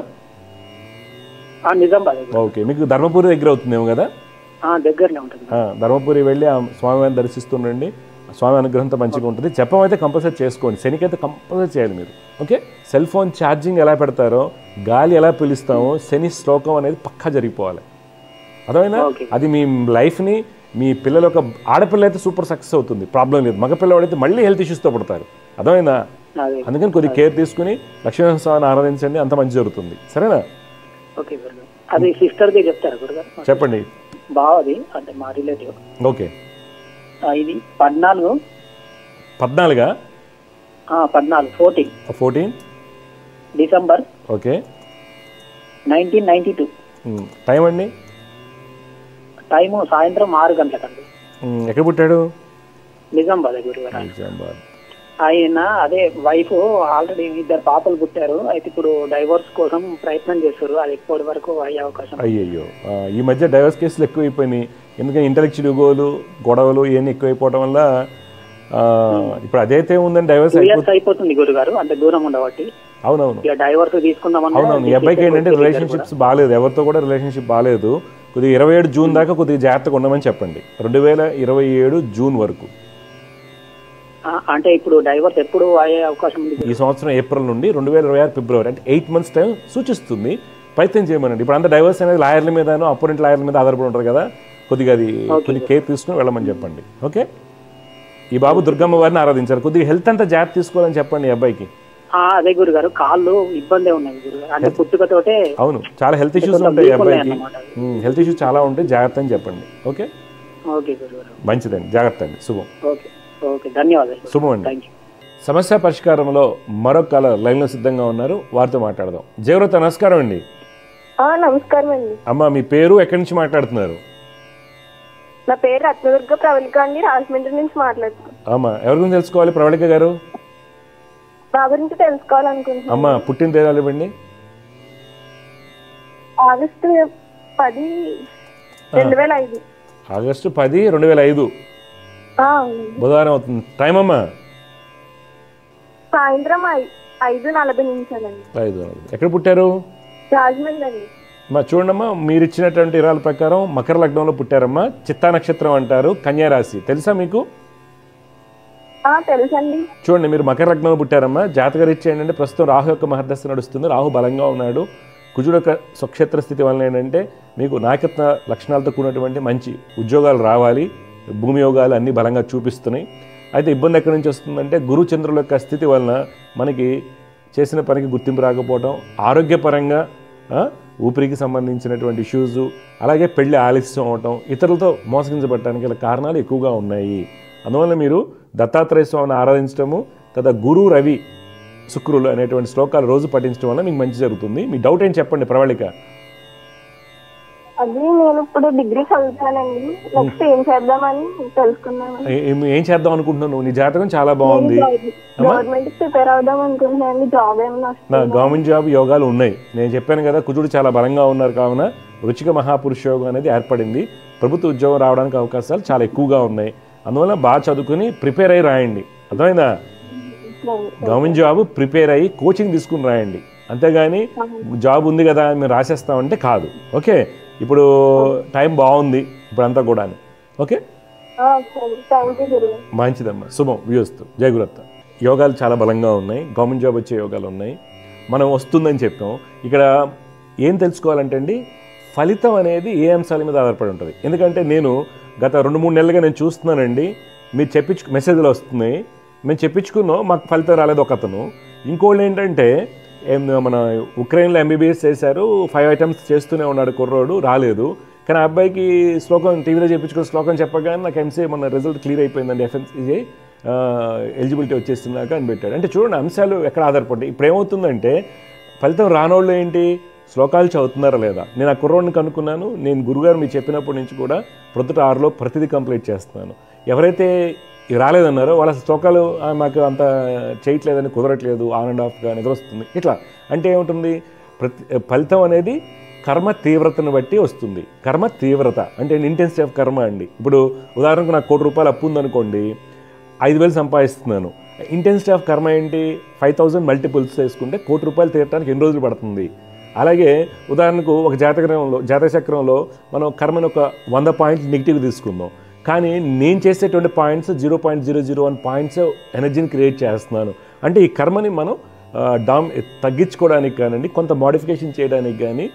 ఓకే, మీకు ధర్మపురి దగ్గర అవుతుందేమో కదా. దగ్గరనే ఉంటుంది. ధర్మపురి వెళ్ళి ఆ స్వామివారిని దర్శిస్తుండండి. స్వామి అనుగ్రహంతో మంచిగా ఉంటుంది. జపం అయితే కంపల్సరీ చేసుకోండి, శనికైతే కంపల్సరీ చేయాలి మీరు. ఓకే, సెల్ ఫోన్ ఛార్జింగ్ ఎలా పెడతారో, గాలి ఎలా పిలుస్తామో, శని శ్లోకం అనేది పక్కా జరిగిపోవాలి. అర్థమైనా? అది మీ లైఫ్ని, మీ పిల్లలు, ఒక ఆడపిల్ల అయితే సూపర్ సక్సెస్ అవుతుంది, ప్రాబ్లం లేదు. మగపిల్లవాడైతే మళ్ళీ హెల్త్ ఇష్యూస్తో పడతారు. అర్థమైందా? అందుకని కొద్దిగా కేర్ తీసుకుని లక్ష్మీనారాయణ స్వామిని ఆరాధించండి, అంత మంచి జరుగుతుంది. సరేనా? అది సిస్టర్ది చెప్తారా గురుగారు? చెప్పండి. బావది, అంటే మా రిలేటివ్. ఓకే, ఇది 14 డిసెంబర్. ఓకే, 1992. టైం అండి? టైము సాయంత్రం 6 గంటలకండి. ఎక్కడ పుట్టాడు? నిజామాబాద్ గురుగారు. నిజామాబాద్. ఆయన అదే వైఫ్ ఆల్రెడీ 2 పాపలు పుట్టారు. అయితే ఇప్పుడు డైవోర్స్ కోసం ప్రయత్నం చేస్తారు. అది ఎప్పటి వరకు అయ్యే అవకాశం? అయ్యో, ఈ మధ్య డైవర్స్ కేసులు ఎక్కువైపోయినాయి. ఎందుకంటే ఇంటలెక్చువల్ యుగోలు, గొడవలు ఇవన్నీ ఎక్కువైపోవడం వల్ల ఇప్పుడు అదైతే ఉందని డైవర్స్ అయిపోతుంది గురుగారు, అంటే దూరం ఉండబట్టి. అవునవును, డైవర్స్ తీసుకుందామని. అవునవును, ఈ అబ్బాయికి ఏంటంటే రిలేషన్షిప్స్ బాగాలేదు, ఎవరితో కూడా రిలేషన్షిప్ బాగాలేదు. కొద్దిగా 27 జూన్ దాకా కొద్దిగా జాగ్రత్తగా ఉండమని చెప్పండి. 2027 జూన్ వరకు. అంటే ఇప్పుడు డైవర్స్ ఎప్పుడు అయ్యే అవకాశం ఉంది? ఈ సంవత్సరం ఏప్రిల్ నుండి 2026 ఫిబ్రవరి, అంటే 8 months టైం సూచిస్తుంది. ప్రయత్నం చేయమనండి. ఇప్పుడు అంతా డైవర్స్ అనేది లాయర్ల మీద, అపోనెంట్ లాయర్ల మీద ఆధారపడి ఉంటుంది కదా. కొద్దిగా అది కొద్దిగా కేర్ తీసుకుని వెళ్ళమని చెప్పండి. ఓకే, ఈ బాబు దుర్గమ్మ వారిని ఆరాధించాలి. కొద్దిగా హెల్త్ అంతా జాగ్రత్త తీసుకోవాలని చెప్పండి ఈ అబ్బాయికి. అదే గురుగారు, కాళ్ళు ఇబ్బంది ఉన్నాయి గురుగారు, అంటే పుట్టుకతోటే. అవును, చాలా హెల్త్ ఇష్యూస్ ఉంటాయి ఈ అబ్బాయికి. హెల్త్ ఇష్యూస్ చాలా ఉంటాయి, జాగ్రత్త అని చెప్పండి. ఓకే ఓకే గురుగారు, మంచిదండి, జాగ్రత్త అండి. శుభం. ఓకే ఓకే, ధన్యవాదాలు. శుభం అండి. సమస్య పరిష్కారంలో మరొక కాలర్ లైన్లో సిద్ధంగా ఉన్నారు, వారితో మాట్లాడదాం. జయవ్రత, నమస్కారం అండి. నమస్కారం అండి. అమ్మ, మీ పేరు, ఎక్కడి నుంచి మాట్లాడుతున్నారు? నా పేరు రత్నదుర్గ ప్రవళిక అండి, రాజమండ్రి నుంచి మాట్లాడుతున్నాను. అమ్మా, ఎవరి గురించి తెలుసుకోవాలి ప్రవళిక గారు? నా గురించి తెలుసుకోవాలనుకుంటున్నాను. అమ్మా, పుట్టిన తేదీలు ఇవ్వండి. ఆగస్టు 10, 2005. ఆగస్టు 10, 2005 బుధవారం అవుతుంది. టైం అమ్మా? సాయంత్రం 5:40 నిమిషాలండి. 5:40. ఎక్కడ పుట్టారు? రాజమండ్రి అండి. మా చూడమ్మా, మీరు ఇచ్చినటువంటి వివరాల ప్రకారం మకర లగ్నంలో పుట్టారమ్మా. చిత్తా నక్షత్రం అంటారు, కన్యా రాశి. తెలుసా మీకు? తెలుసండి. చూడండి, మీరు మకర లగ్నంలో పుట్టారమ్మా. జాతక రీత్యా ఏంటంటే ప్రస్తుతం రాహు యొక్క మహర్దశ నడుస్తుంది. రాహు బలంగా ఉన్నాడు. కుజుడు యొక్క స్వక్షేత్ర స్థితి వలన ఏంటంటే మీకు నాయకత్వ లక్షణాలతో కూడినటువంటి మంచి ఉద్యోగాలు రావాలి, భూమి యోగాలు అన్నీ బలంగా చూపిస్తున్నాయి. అయితే ఇబ్బంది ఎక్కడి నుంచి వస్తుందంటే గురు చంద్రుల యొక్క స్థితి వలన మనకి చేసిన పనికి గుర్తింపు రాకపోవడం, ఆరోగ్యపరంగా ఊపిరికి సంబంధించినటువంటి ఇష్యూస్, అలాగే పెళ్లి ఆలస్యం అవటం, ఇతరులతో మోసగించబడటానికి గల కారణాలు ఎక్కువగా ఉన్నాయి. అందువల్ల మీరు దత్తాత్రేయ స్వామిని ఆరాధించడము, తర్వాత గురు రవి శుక్రులు అనేటువంటి శ్లోకాలు రోజు పఠించడం వల్ల మీకు మంచి జరుగుతుంది. మీ డౌట్ ఏం చెప్పండి ప్రవళిక. అది నేను ఇప్పుడు డిగ్రీ చదువుతానండి, నెక్స్ట్ ఏం చేద్దామని తెలుసుకున్నాను. ఏం చేద్దాం అనుకుంటున్నాను? నీ జాతకం చాలా బాగుంది. గవర్నమెంట్ ప్రిపేర్ అవుదాం అనుకుంటున్నాను. జాబ్ ఏమన్నా గవర్నమెంట్ జాబ్ యోగాలు ఉన్నాయి. నేను చెప్పాను కదా, కుజుడు చాలా బలంగా ఉన్నారు కావున వృచ్చిక మహాపురుష యోగం అనేది ఏర్పడింది. ప్రభుత్వ ఉద్యోగం రావడానికి అవకాశాలు చాలా ఎక్కువగా ఉన్నాయి. అందువల్ల బాగా చదువుకుని ప్రిపేర్ అయ్యి రాయండి. అర్థమైందా? గవర్నమెంట్ జాబ్ ప్రిపేర్ అయ్యి కోచింగ్ తీసుకుని రాయండి. అంతేగాని జాబ్ ఉంది కదా మేము రాసేస్తామంటే కాదు. ఓకే, ఇప్పుడు టైం బాగుంది ఇప్పుడంతా కూడా. ఓకే, మంచిదమ్మా, శుభం, వ్యూస్తు, జయ గురత్త. యోగాలు చాలా బలంగా ఉన్నాయి, గవర్నమెంట్ జాబ్ వచ్చే యోగాలు ఉన్నాయి. మనం వస్తుందని చెప్పాం. ఇక్కడ ఏం తెలుసుకోవాలంటే అండి, ఫలితం అనేది ఏ అంశాల మీద ఆధారపడి ఉంటుంది. ఎందుకంటే నేను గత 2-3 నెలలుగా నేను చూస్తున్నానండి, మీరు మెసేజ్లు వస్తున్నాయి, మేము చెప్పించుకున్నాం, మాకు ఫలితం రాలేదు ఒకతను. ఇంకోళ్ళు ఏంటంటే మన ఉక్రెయిన్లో ఎంబీబీఎస్ చేశారు, 5 ఐటమ్స్ చేస్తూనే ఉన్నాడు కుర్రోడు, రాలేదు. కానీ ఆ అబ్బాయికి శ్లోకం టీవీలో చెప్పించుకున్న శ్లోకం చెప్పగానే నాకు ఎంసీఏ మన రిజల్ట్ క్లియర్ అయిపోయిందండి, ఎఫ్ఎన్సీఏ ఎలిజిబిలిటీ వచ్చేస్తున్నాక అని పెట్టాడు. అంటే చూడండి అంశాలు ఎక్కడ ఆధారపడ్డాయి. ఇప్పుడు ఏమవుతుందంటే ఫలితం రానోళ్ళు ఏంటి, శ్లోకాలు చదువుతున్నారా లేదా. నేను ఆ కుర్రోడిని కనుక్కున్నాను. నేను గురుగారు మీరు చెప్పినప్పటి నుంచి కూడా ప్రొద్దుట 6లో ప్రతిదీ కంప్లీట్ చేస్తున్నాను. ఎవరైతే రాలేదన్నారో వాళ్ళ శ్లోకాలు మాకు అంత చేయట్లేదని, కుదరట్లేదు, ఆన్ అండ్ ఆఫ్గా నిద్రొస్తుంది, ఇట్లా అంటే ఏముంటుంది, ఫలితం అనేది కర్మ తీవ్రతను బట్టి వస్తుంది. కర్మ తీవ్రత అంటే ఇంటెన్సిటీ ఆఫ్ కర్మ అండి. ఇప్పుడు ఉదాహరణకు నాకు 1 కోటి రూపాయలు అప్పు ఉందనుకోండి, 5,000 సంపాదిస్తున్నాను. ఇంటెన్సిటీ ఆఫ్ కర్మ ఏంటి, 5,000 మల్టిపుల్స్ చేసుకుంటే 1 కోటి రూపాయలు తీరడానికి ఎన్ని రోజులు పడుతుంది. అలాగే ఉదాహరణకు ఒక జాతకచక్రంలో మనం కర్మను ఒక 100 పాయింట్లు నెగిటివ్ తీసుకుందాం, కానీ నేను చేసేటువంటి పాయింట్స్ 0.001 పాయింట్స్ ఎనర్జీని క్రియేట్ చేస్తున్నాను. అంటే ఈ కర్మని మనం తగ్గించుకోవడానికి కానివ్వండి, కొంత మోడిఫికేషన్ చేయడానికి కానీ,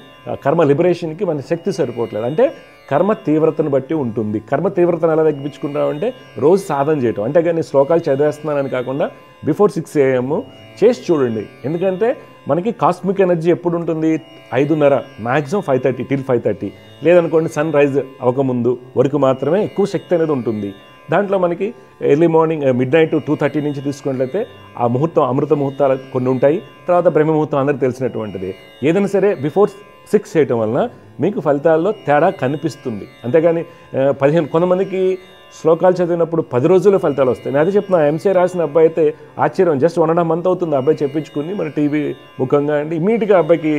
కర్మ లిబరేషన్కి మన శక్తి సరిపోవట్లేదు. అంటే కర్మ తీవ్రతను బట్టి ఉంటుంది. కర్మ తీవ్రతను ఎలా తగ్గించుకుంటామంటే రోజు సాధన చేయటం. అంటే కానీ శ్లోకాలు చదివేస్తున్నానని కాకుండా బిఫోర్ 6 AM చేసి చూడండి. ఎందుకంటే మనకి కాస్మిక్ ఎనర్జీ ఎప్పుడు ఉంటుంది, 5:30 మ్యాక్సిమం 5:30 till 5:30, లేదనుకోండి సన్ రైజ్ అవ్వకముందు వరకు మాత్రమే ఎక్కువ శక్తి అనేది ఉంటుంది. దాంట్లో మనకి ఎర్లీ మార్నింగ్ మిడ్-నైట్ 2:30 నుంచి తీసుకున్నట్లయితే ఆ ముహూర్తం అమృత ముహూర్తాలు కొన్ని ఉంటాయి. తర్వాత బ్రహ్మ ముహూర్తం అందరికీ తెలిసినటువంటిది. ఏదైనా సరే బిఫోర్ 6 చేయటం వలన మీకు ఫలితాల్లో తేడా కనిపిస్తుంది. అంతేగాని 15 కొంతమందికి శ్లోకాలు చదివినప్పుడు 10 రోజుల్లో ఫలితాలు వస్తాయి. నేను అదే చెప్తున్నా, ఎంసీఏ రాసిన అబ్బాయి అయితే ఆశ్చర్యం, జస్ట్ 1.5 month అవుతుంది అబ్బాయి చెప్పించుకుని మన టీవీ ముఖంగా అండి, ఇమీడియట్గా అబ్బాయికి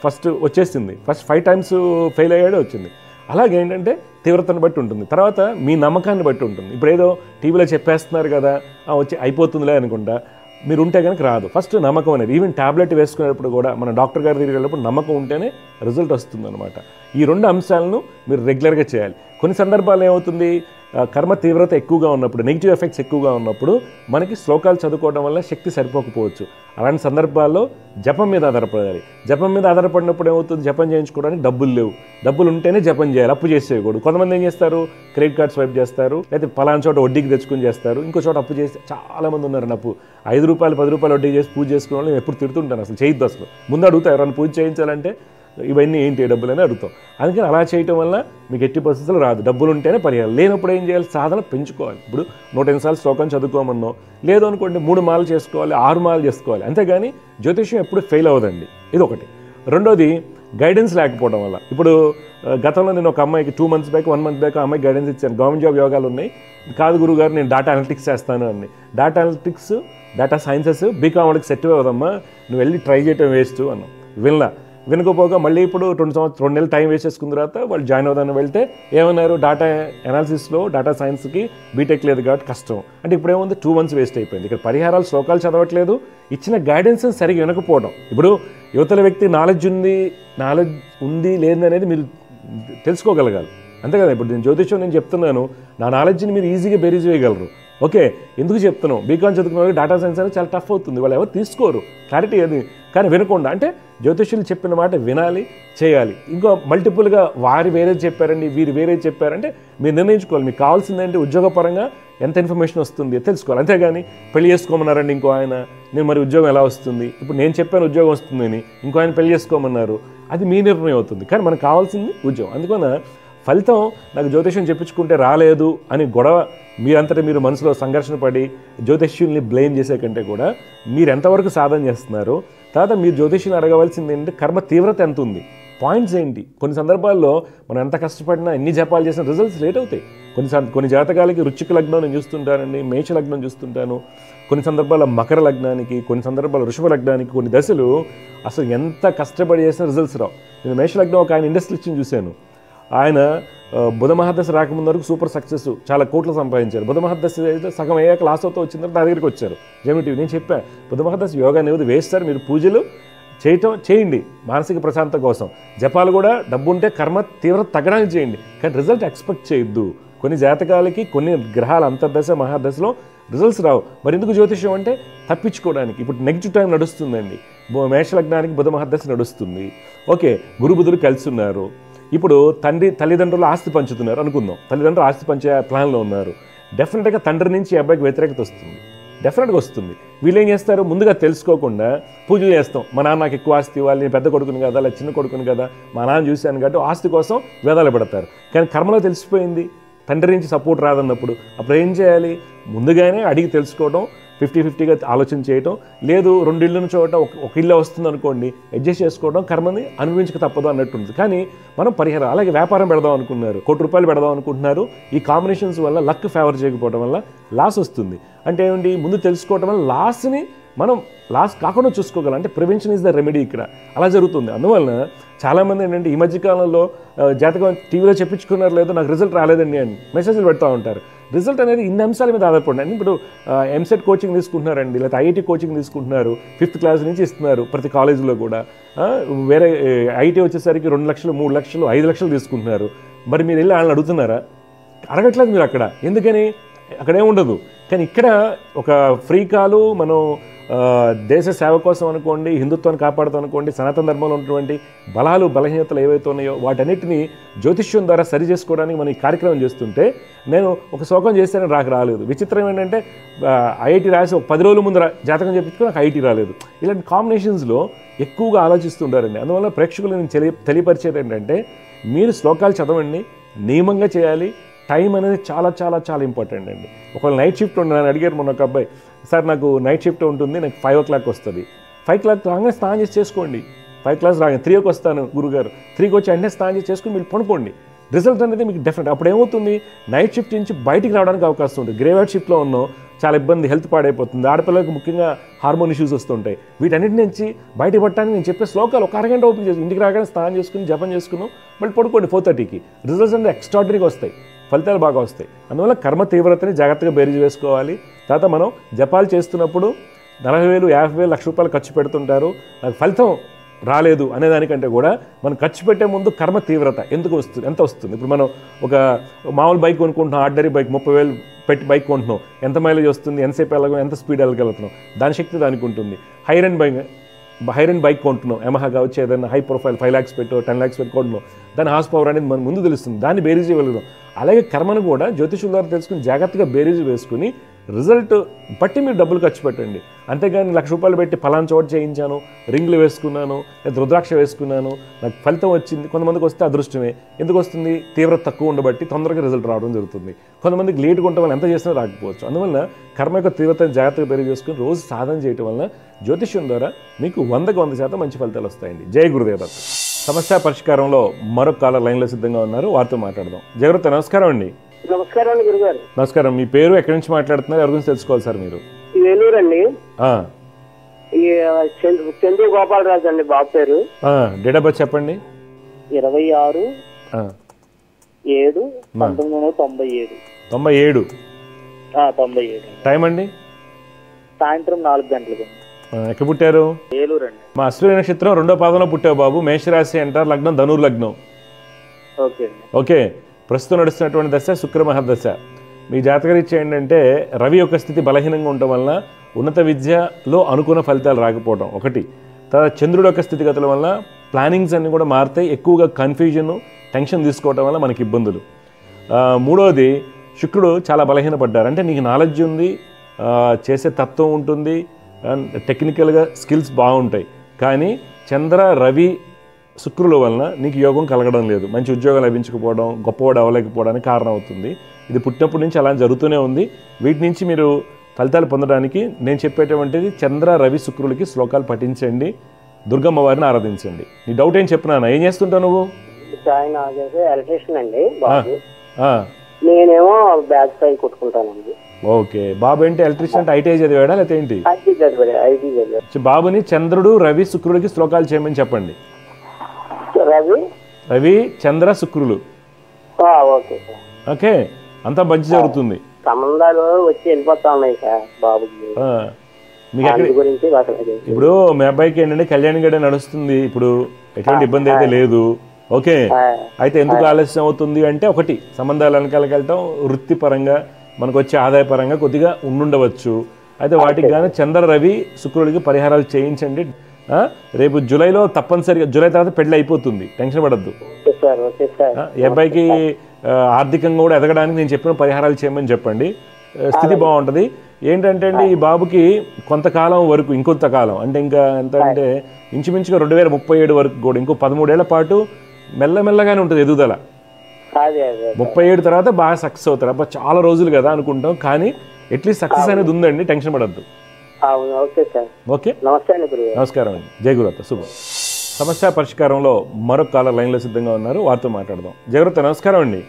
ఫస్ట్ వచ్చేసింది. ఫస్ట్ 5 times ఫెయిల్ అయ్యాడే వచ్చింది. అలాగే ఏంటంటే తీవ్రతను బట్టి ఉంటుంది. తర్వాత మీ నమ్మకాన్ని బట్టి ఉంటుంది. ఇప్పుడు ఏదో టీవీలో చెప్పేస్తున్నారు కదా వచ్చి అయిపోతుందిలే అనుకుంటా, మీరు ఉంటే కనుక రాదు. ఫస్ట్ నమ్మకం అనేది, ఈవెన్ ట్యాబ్లెట్ వేసుకునేటప్పుడు కూడా మన డాక్టర్ గారి దగ్గరికి వెళ్ళినప్పుడు నమ్మకం ఉంటేనే రిజల్ట్ వస్తుంది అనమాట. ఈ 2 అంశాలను మీరు రెగ్యులర్గా చేయాలి. కొన్ని సందర్భాలు ఏమవుతుంది, కర్మ తీవ్రత ఎక్కువగా ఉన్నప్పుడు, నెగిటివ్ ఎఫెక్ట్స్ ఎక్కువగా ఉన్నప్పుడు మనకి శ్లోకాలు చదువుకోవడం వల్ల శక్తి సరిపోకపోవచ్చు. అలాంటి సందర్భాల్లో జపం మీద ఆధారపడాలి. జపం మీద ఆధారపడినప్పుడు ఏమవుతుంది, జపం చేయించుకోవడానికి డబ్బులు లేవు. డబ్బులు ఉంటేనే జపం చేయాలి, అప్పు చేసేయకూడదు. కొంతమంది ఏం చేస్తారు, క్రెడిట్ కార్డ్ స్వైప్ చేస్తారు, లేకపోతే పలానా చోట వడ్డీకి తెచ్చుకుని చేస్తారు, ఇంకో చోట అప్పు చేస్తే చాలామంది ఉన్నారు. అప్పు 5 రూపాయలు 10 రూపాయలు వడ్డీ చేసి పూజ చేసుకునే వాళ్ళు ఎప్పుడు తిడుతుంటాను, అసలు చేయొద్దు. అసలు ముందు అడుగుతా, ఎవరైనా పూజ చేయించాలంటే ఇవన్నీ ఏంటి డబ్బులని అడుగుతాం. అందుకని అలా చేయటం వల్ల మీకు ఎట్టి పరిస్థితులు రాదు. డబ్బులు ఉంటేనే పరిహారం, లేనప్పుడు ఏం చేయాలి, సాధన పెంచుకోవాలి. ఇప్పుడు 108 సార్లు శ్లోకం చదువుకోమన్నాం, లేదు అనుకోండి 3 మాలలు చేసుకోవాలి, 6 మాలలు చేసుకోవాలి. అంతేగాని జ్యోతిష్యం ఎప్పుడు ఫెయిల్ అవ్వదండి. ఇది ఒకటి. రెండోది గైడెన్స్ లేకపోవడం వల్ల. ఇప్పుడు గతంలో నేను ఒక అమ్మాయికి 2 months బ్యాక్ 1 month బ్యాక్ అమ్మాయికి గైడెన్స్ ఇచ్చాను, గవర్నమెంట్ జాబ్ యోగాలు ఉన్నాయి, కాదు గురుగారు నేను డేటా అనలిటిక్స్ చేస్తాను అని. Data analytics data sciences B Com వాళ్ళకి సెట్ అవ్వదమ్మా, నువ్వు వెళ్ళి ట్రై చేయటం వేస్ట్ అన్నాం. వినకపోగా మళ్ళీ ఇప్పుడు 2 నెలలు టైం వేస్ట్ చేసుకున్న తర్వాత వాళ్ళు జాయిన్ అవుదామని వెళ్తే ఏమన్నారు, డేటా అనాలిసిస్లో డేటా సైన్స్కి బీటెక్ లేదు కాబట్టి కష్టం అంటే. ఇప్పుడు ఏముంది, 2 months వేస్ట్ అయిపోయింది. ఇక్కడ పరిహారాలు శ్లోకాలు చదవట్లేదు, ఇచ్చిన గైడెన్స్ సరిగ్గా వినకపోవడం. ఇప్పుడు యువతల వ్యక్తి నాలెడ్జ్ ఉంది లేదని అనేది మీరు తెలుసుకోగలగాలి, అంతే కదా. ఇప్పుడు నేను జ్యోతిష్యం నేను చెప్తున్నాను, నా నాలెడ్జ్ని మీరు ఈజీగా బేరీజ్ వేయగలరు. ఓకే, ఎందుకు చెప్తున్నాం, బీకామ్ చదువుకున్న వాళ్ళకి డేటా సైన్స్ అనేది చాలా టఫ్ అవుతుంది, వాళ్ళు ఎవరు తీసుకోరు క్లారిటీ అది. కానీ వినకుండా, అంటే జ్యోతిష్యులు చెప్పిన మాట వినాలి, చేయాలి. ఇంకో మల్టిపుల్గా వారు వేరేది చెప్పారండి, వీరు వేరేది చెప్పారంటే మీరు నిర్ణయించుకోవాలి. మీకు కావాల్సిందంటే ఉద్యోగపరంగా ఎంత ఇన్ఫర్మేషన్ వస్తుంది తెలుసుకోవాలి. అంతేగాని పెళ్లి చేసుకోమన్నారండి ఇంకో ఆయన, నేను మరి ఉద్యోగం ఎలా వస్తుంది, ఇప్పుడు నేను చెప్పాను ఉద్యోగం వస్తుందని, ఇంకో ఆయన పెళ్లి చేసుకోమన్నారు, అది మీ నిర్ణయం అవుతుంది. కానీ మనకు కావాల్సింది ఉద్యోగం. అందుకని ఫలితం నాకు జ్యోతిష్యం చెప్పించుకుంటే రాలేదు అని గొడవ మీరంతటా మీరు మనసులో సంఘర్షణ పడి జ్యోతిష్యుల్ని బ్లేమ్ చేసే కంటే కూడా మీరు ఎంతవరకు సాధన చేస్తున్నారు, తర్వాత మీరు జ్యోతిష్యుని అడగవలసింది ఏంటంటే కర్మ తీవ్రత ఎంత ఉంది, పాయింట్స్ ఏంటి. కొన్ని సందర్భాల్లో మనం ఎంత కష్టపడినా ఎన్ని జపాలు చేసిన రిజల్ట్స్ లేట్ అవుతాయి. కొన్ని జాతకాలకి వృశ్చిక లగ్నం నేను చూస్తుంటానండి, మేష లగ్నం చూస్తుంటాను, కొన్ని సందర్భాల్లో మకర లగ్నానికి, కొన్ని సందర్భాల్లో వృషభ లగ్నానికి కొన్ని దశలు అసలు ఎంత కష్టపడి చేసిన రిజల్ట్స్ రావు. నేను మేష లగ్నం ఒక ఆయన ఇండస్ట్రీస్ని చూశాను. ఆయన బుధ మహాదశ రాకముందు వరకు సూపర్ సక్సెస్, చాలా కోట్లు సంపాదించారు. బుధ మహాదశ అయితే సగం అయ్యాక లాస్ అవుతూ వచ్చిన తర్వాత నా దగ్గరికి వచ్చారు జెమిటివ్. నేను చెప్పాను, బుధ మహాదశ యోగా అనేది వేస్తారు, మీరు పూజలు చేయండి మానసిక ప్రశాంతత కోసం, జపాలు కూడా డబ్బు ఉంటే కర్మ తీవ్రత తగ్గడానికి చేయండి, కానీ రిజల్ట్ ఎక్స్పెక్ట్ చేయొద్దు. కొన్ని జాతకాలకి కొన్ని గ్రహాల అంతర్దశ మహాదశలో రిజల్ట్స్ రావు. మరి ఎందుకు జ్యోతిష్యం అంటే తప్పించుకోవడానికి. ఇప్పుడు నెగిటివ్ టైం నడుస్తుందండి, మేష లగ్నానికి బుధ మహాదశ నడుస్తుంది. ఓకే, గురు బుధుడు కలిసి ఉన్నారు. ఇప్పుడు తల్లిదండ్రులు ఆస్తి పంచుతున్నారు అనుకుందాం, తల్లిదండ్రులు ఆస్తి పంచే ప్లాన్లో ఉన్నారు. డెఫినెట్గా తండ్రి నుంచి అబ్బాయికి వ్యతిరేకత వస్తుంది, డెఫినెట్గా వస్తుంది. వీళ్ళు ఏం చేస్తారు, ముందుగా తెలుసుకోకుండా పూజలు చేస్తాం. మా నాన్న నాకు ఎక్కువ ఆస్తి ఇవ్వాలి, నేను పెద్ద కొడుకుని కదా, లేదా చిన్న కొడుకుని కదా, మా నాన్న చూశాను కాబట్టి ఆస్తి కోసం వేదాలు పెడతారు. కానీ కర్మలో తెలిసిపోయింది తండ్రి నుంచి సపోర్ట్ రాదన్నప్పుడు అప్పుడు ఏం చేయాలి, ముందుగానే అడిగి తెలుసుకోవడం, 50-50గా ఆలోచన చేయటం. లేదు 2 ఇళ్ళను చోట ఒక ఇల్లు వస్తుంది అనుకోండి, అడ్జస్ట్ చేసుకోవడం, కర్మని అనుభవించక తప్పదు అన్నట్టుంది. కానీ మనం పరిహారం, అలాగే వ్యాపారం పెడదాం అనుకుంటున్నారు, ₹1 పెడదాం అనుకుంటున్నారు, ఈ కాంబినేషన్స్ వల్ల లక్ ఫేవర్ చేయకపోవడం వల్ల లాస్ వస్తుంది. అంటే ఏమిటి, ముందు తెలుసుకోవడం వల్ల లాస్ని మనం లాస్ కాకుండా చూసుకోగలం. అంటే ప్రివెన్షన్ ఈజ్ ద రెమెడీ ఇక్కడ, అలా జరుగుతుంది. అందువలన చాలామంది ఏంటంటే ఈ మధ్యకాలంలో జాతకం టీవీలో చెప్పించుకున్నారు లేదు నాకు రిజల్ట్ రాలేదండి అని మెసేజ్లు పెడతా ఉంటారు. రిజల్ట్ అనేది ఇన్ని అంశాల మీద ఆధారపడి, ఇప్పుడు ఎంసెట్ కోచింగ్ తీసుకుంటున్నారండి, లేకపోతే ఐఐటీ కోచింగ్ తీసుకుంటున్నారు, 5th క్లాస్ నుంచి ఇస్తున్నారు ప్రతి కాలేజీలో కూడా. వేరే ఐటీ వచ్చేసరికి 2 లక్షలు 3 లక్షలు 5 లక్షలు తీసుకుంటున్నారు. మరి మీరు వెళ్ళి వాళ్ళని అడుగుతున్నారా? అడగట్లేదు మీరు అక్కడ, ఎందుకని అక్కడేముండదు. కానీ ఇక్కడ ఒక ఫ్రీ కాలు మనం దేశ సేవ కోసం అనుకోండి, హిందుత్వాన్ని కాపాడుతాం అనుకోండి, సనాతన ధర్మంలో ఉన్నటువంటి బలాలు బలహీనతలు ఏవైతే ఉన్నాయో వాటన్నిటిని జ్యోతిష్యం ద్వారా సరి చేసుకోవడానికి మనం ఈ కార్యక్రమం చేస్తుంటే, నేను ఒక శ్లోకం చేస్తేనే రాలేదు. విచిత్రం ఏంటంటే ఐఐటీ రాసి ఒక 10 రోజుల ముందు జాతకం చెప్పించుకుని నాకు ఐఐటీ రాలేదు. ఇలాంటి కాంబినేషన్స్లో ఎక్కువగా ఆలోచిస్తుంటారండి. అందువల్ల ప్రేక్షకులు నేను తెలియపరిచేది ఏంటంటే, మీరు శ్లోకాలు చదవండి, నియమంగా చేయాలి. టైం అనేది చాలా చాలా చాలా ఇంపార్టెంట్ అండి. ఒకవేళ నైట్ షిఫ్ట్ ఉండి నన్ను అడిగారు మొన్న ఒక అబ్బాయి, సార్ నాకు నైట్ షిఫ్ట్ ఉంటుంది, నాకు 5 o'clock వస్తుంది. 5 o'clock రాగానే స్నానం చేసి చేసుకోండి. 5 o'clock రాగానే 3 వస్తాను గురుగారు, 3కి వచ్చి వెంటనే స్నానం చేసి చేసుకుని మీరు పడుకోండి. రిజల్ట్ అనేది మీకు డెఫినెట్. అప్పుడు ఏమవుతుంది, నైట్ షిఫ్ట్ నుంచి బయటికి రావడానికి అవకాశం ఉంటుంది. గ్రేవైట్ షిఫ్ట్లో ఉన్నాం, చాలా ఇబ్బంది, హెల్త్ పాడైపోతుంది, ఆడపిల్లలకు ముఖ్యంగా హార్మోన్ ఇష్యూస్ వస్తుంటాయి. వీటన్నిటి నుంచి బయటపడటానికి నేను చెప్పే శ్లోకాలు ఒక అరగంట ఓపెన్ చేసి ఇంటికి రాగానే స్నానం చేసుకుని జపం చేసుకున్నాం, మళ్ళీ పడుకోండి 4:30కి. రిజల్ట్స్ అనేది ఎక్స్ట్రాడినరీగా వస్తాయి, ఫలితాలు బాగా వస్తాయి. అందువల్ల కర్మ తీవ్రతని జాగ్రత్తగా బేరీజ్ వేసుకోవాలి. తర్వాత మనం జపాలు చేస్తున్నప్పుడు 40,000, 50,000, ₹1,00,000 ఖర్చు పెడుతుంటారు, నాకు ఫలితం రాలేదు అనేదానికంటే కూడా మనం ఖర్చు పెట్టే ముందు కర్మ తీవ్రత ఎంత వస్తుంది. ఇప్పుడు మనం ఒక మామూలు బైక్ కొనుక్కుంటున్నాం, ఆర్డినరీ బైక్ 30,000 పెట్టి బైక్ కొంటున్నాం, ఎంత మైలేజ్ వస్తుంది, ఎంతసేపు వెళ్ళగలం, ఎంత స్పీడ్ వెళ్ళగలుగుతున్నాం, దాని శక్తి దానికి ఉంటుంది. హైర్ అండ్ బైక్ కొంటున్నాం, యమహా కావచ్చు, ఏదైనా హై ప్రొఫైల్ 5 lakhs పెట్టో 10 lakhs పెట్టి కొంటున్నాం, దాని హార్స్ పవర్ అనేది మన ముందు తెలుస్తుంది, దాన్ని బేరీజ్ చేయగలుగుతాం. అలాగే కర్మను కూడా జ్యోతిషుల ద్వారా తెలుసుకుని జాగ్రత్తగా బేరీజ్ వేసుకుని రిజల్ట్ బట్టి మీరు డబ్బులు ఖర్చు పెట్టండి. అంతేగాని ₹1,00,000 పెట్టి ఫలానా చోటు చేయించాను, రింగులు వేసుకున్నాను, లేదా రుద్రాక్ష వేసుకున్నాను, నాకు ఫలితం వచ్చింది. కొంతమందికి వస్తే అదృష్టమే, ఎందుకు వస్తుంది, తీవ్రత తక్కువ ఉండబట్టి తొందరగా రిజల్ట్ రావడం జరుగుతుంది. కొంతమందికి లేట్గా ఉండటం వల్ల ఎంత చేసినా రాకపోవచ్చు. అందువల్ల కర్మ యొక్క తీవ్రతను జాగ్రత్తగా బేరీజ్ చేసుకుని రోజు సాధన చేయడం వల్ల జ్యోతిష్యం ద్వారా మీకు 100కి 100% మంచి ఫలితాలు వస్తాయండి. జై గురుదేవ. సమస్య పరిష్కారంలో మరొక కాలర్ లైన్లో సిద్ధంగా ఉన్నారు, వారితో మాట్లాడదాం. జయగురుత నమస్కారం అండి. నమస్కారం అండి గురుగారు. నమస్కారం. మీ పేరు, ఎక్కడి నుంచి మాట్లాడుతున్నారు, ఎవరి గురించి తెలుసుకోవాలి సార్ మీరు? వేలూరు అండి. చంద్ర గోపాలరాజు అండి బాబు పేరు. డేట్ ఆఫ్ బర్త్ చెప్పండి. 26/7/1997. 97. టైం అండి? సాయంత్రం 4 గంటలకు. ఎక్కడ పుట్టారు? వేలూరు అండి. మా అశ్విని నక్షత్రం 2వ పాదంలో పుట్టావు బాబు. మేషరాశి అంటారు, లగ్నం ధనుర్ లగ్నం. ఓకే. ప్రస్తుతం నడుస్తున్నటువంటి దశ శుక్ర మహర్దశ. మీ జాతకరీత్యా ఏంటంటే రవి యొక్క స్థితి బలహీనంగా ఉండటం వలన ఉన్నత విద్యలో అనుకున్న ఫలితాలు రాకపోవడం ఒకటి. తర్వాత చంద్రుడు యొక్క స్థితిగతుల వల్ల ప్లానింగ్స్ అన్నీ కూడా మారుతాయి, ఎక్కువగా కన్ఫ్యూజన్, టెన్షన్ తీసుకోవడం వల్ల మనకి ఇబ్బందులు. మూడవది శుక్రుడు చాలా బలహీనపడ్డారు. అంటే నీకు నాలెడ్జ్ ఉంది, చేసే తత్వం ఉంటుంది, టెక్నికల్గా స్కిల్స్ బాగుంటాయి, కానీ చంద్ర రవి శుక్రుల వలన నీకు యోగం కలగడం లేదు, మంచి ఉద్యోగం లభించకపోవడం, గొప్పవాడు అవ్వలేకపోవడానికి కారణం అవుతుంది. ఇది పుట్టినప్పటి నుంచి అలా జరుగుతూనే ఉంది. వీటి నుంచి మీరు ఫలితాలు పొందడానికి నేను చెప్పేటువంటిది చంద్ర రవి శుక్రులకి శ్లోకాలు పఠించండి, దుర్గమ్మ వారిని ఆరాధించండి. నీ డౌట్ ఏం చెప్పినానా? ఏం చేస్తుంటావు నువ్వు? ఆయన ఎలక్ట్రీషియన్ అండి బాబు, నేనేమో బ్యాగ్ పై కొట్టుకుంటానండి. ఓకే, బాబు ఏంటి ఎలక్ట్రీషియన్ అంటే ఐటీఐ చదివాడా లేకపోతే ఏంటి? ఐటీ చదివాడు. బాబుని చంద్రుడు రవి శుక్రుడికి శ్లోకాలు చేయమని చెప్పండి. రవి చంద్ర శుక్రులు. Okay sir. ఓకే, అంతా మంచి జరుగుతుంది. సంబంధాలు వచ్చి వెళ్ళిపోతా ఉన్నాయి సార్ బాబుకి. మీకు ఎక్కడ గురించి ఇప్పుడు మీ అబ్బాయికి ఏంటంటే కళ్యాణ్ గడే నడుస్తుంది, ఇప్పుడు ఎటువంటి ఇబ్బంది అయితే లేదు. ఓకే, అయితే ఎందుకు ఆలస్యం అవుతుంది అంటే ఒకటి సంబంధాలు వెనకాలకి వెళ్ళటం, వృత్తిపరంగా మనకు వచ్చే ఆదాయపరంగా కొద్దిగా ఉండుండవచ్చు. అయితే వాటికి కానీ చంద్ర రవి శుక్రుడికి పరిహారాలు చేయించండి. రేపు జూలైలో తప్పనిసరిగా, జూలై తర్వాత పెళ్లి అయిపోతుంది, టెన్షన్ పడద్దు. ఈ అబ్బాయికి ఆర్థికంగా కూడా ఎదగడానికి నేను చెప్పిన పరిహారాలు చేయమని చెప్పండి, స్థితి బాగుంటుంది. ఏంటంటే అండి ఈ బాబుకి కొంతకాలం వరకు, ఇంకొంతకాలం అంటే ఇంకా ఎంత అంటే ఇంచుమించుగా 2037 వరకు కూడా ఇంకో 13 ఏళ్ల పాటు మెల్లమెల్లగానే ఉంటుంది ఎదుగుదల. 37 తర్వాత బాగా సక్సెస్ అవుతారు. అబ్బా చాలా రోజులు కదా అనుకుంటాం, కానీ అట్లీస్ట్ సక్సెస్ అనేది ఉందండి, టెన్షన్ పడద్దు. ఓకే, నమస్కారం అండి. జై గురుదత్త, శుభం. సమస్య పరిష్కారంలో మరొక కాలర్ లైన్లో సిద్ధంగా ఉన్నారు, వారితో మాట్లాడదాం. జయగురుదత్త నమస్కారం అండి.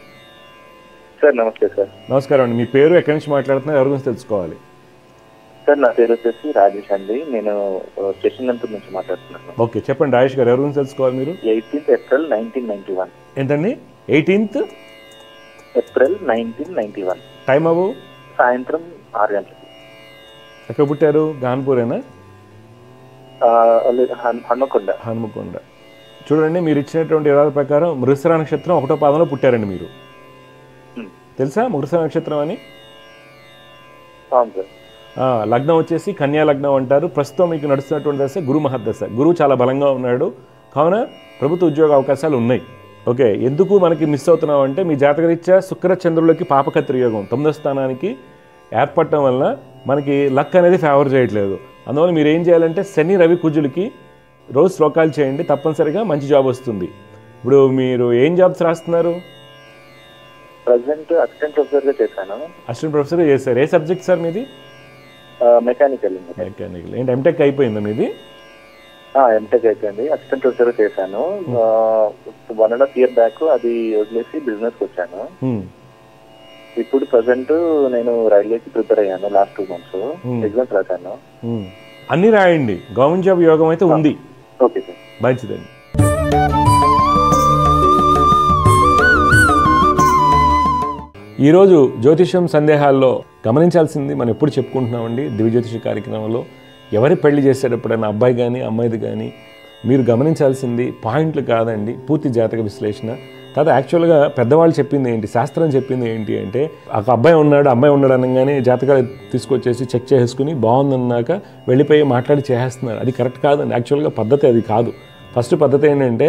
సార్ నమస్తే సార్. నమస్కారం అండి. మీ పేరు, ఎక్కడి నుంచి మాట్లాడుతున్నారు, ఎవరి గురించి తెలుసుకోవాలి? సార్ నా పేరు వచ్చేసి రాజేష్ అండి, నేను స్టేషన్ నుంచి మాట్లాడుతున్నాను. ఓకే చెప్పండి రాజేష్ గారు, ఎవరి గురించి తెలుసుకోవాలి మీరు? 18th April 1991. ఏంటండి 18th April 1991? టైం అవ్వు సాయంత్రం 6 గంటలకి. ఎక్కడ పుట్టారు? గాన్పూరేనా? హనుమకొండ. చూడండి, మీరు ఇచ్చినటువంటి వివరాల ప్రకారం మృగశిర నక్షత్రం 1వ పాదంలో పుట్టారండి మీరు. తెలుసా మృగశిర నక్షత్రం అని? లగ్నం వచ్చేసి కన్యా లగ్నం అంటారు. ప్రస్తుతం మీకు నడుస్తున్నటువంటి దశ గురు మహర్దశ. గురువు చాలా బలంగా ఉన్నాడు, కావున ప్రభుత్వ ఉద్యోగ అవకాశాలు ఉన్నాయి. ఓకే, ఎందుకు మనకి మిస్ అవుతున్నాం అంటే మీ జాతకరీత్యా శుక్ర చంద్రులకి పాపకత్రి యోగం 9వ స్థానానికి ఏర్పడటం వల్ల మనకి లక్ అనేది ఫేవర్ చేయట్లేదు. అందువల్ల మీరు ఏం చేయాలంటే శని రవి కుజులకి రోజు శ్లోకాలు చేయండి, తప్పనిసరిగా మంచి జాబ్ వస్తుంది. ఇప్పుడు మీరు ఏం జాబ్స్ రాస్తున్నారు? ప్రెజెంట్ అసిస్టెంట్ ప్రొఫెసర్గా చేశాను. అసిస్టెంట్ ప్రొఫెసర్ చేశారు. ఏ సబ్జెక్ట్ సార్ మీది? మెకానికల్. ఏంటి ఎంటెక్ అయిపోయిందా మీది? ఎంటెక్ అయిపోయింది, అసిస్టెంట్ ప్రొఫెసర్ చేశాను. 1.5 year బ్యాక్ అది వదిలేసి బిజినెస్ వచ్చాను. ఇప్పుడు ప్రజెంట్ నేను రైల్వేకి ప్రిపేర్ అయ్యాను. లాస్ట్ 2 months ఎగ్జామ్స్ రాశాను. అన్ని రాయండి, గవర్నమెంట్ జాబ్ యోగం అయితే ఉంది. ఓకే సార్, మంచిదండి. ఈరోజు జ్యోతిష్యం సందేహాల్లో గమనించాల్సింది మనం ఎప్పుడు చెప్పుకుంటున్నామండి దివ్య జ్యోతిష కార్యక్రమంలో, ఎవరి పెళ్లి చేసేటప్పుడైనా అబ్బాయి కానీ అమ్మాయిది కానీ మీరు గమనించాల్సింది పాయింట్లు కాదండి, పూర్తి జాతక విశ్లేషణ. తర్వాత యాక్చువల్గా పెద్దవాళ్ళు చెప్పింది ఏంటి, శాస్త్రం చెప్పింది ఏంటి అంటే ఒక అబ్బాయి ఉన్నాడు అమ్మాయి ఉన్నాడు అనగానే జాతకాలు తీసుకొచ్చేసి చెక్ చేసుకుని బాగుందన్నాక వెళ్ళిపోయి మాట్లాడి చేసేస్తున్నారు. అది కరెక్ట్ కాదండి. యాక్చువల్గా పద్ధతి అది కాదు. ఫస్ట్ పద్ధతి ఏంటంటే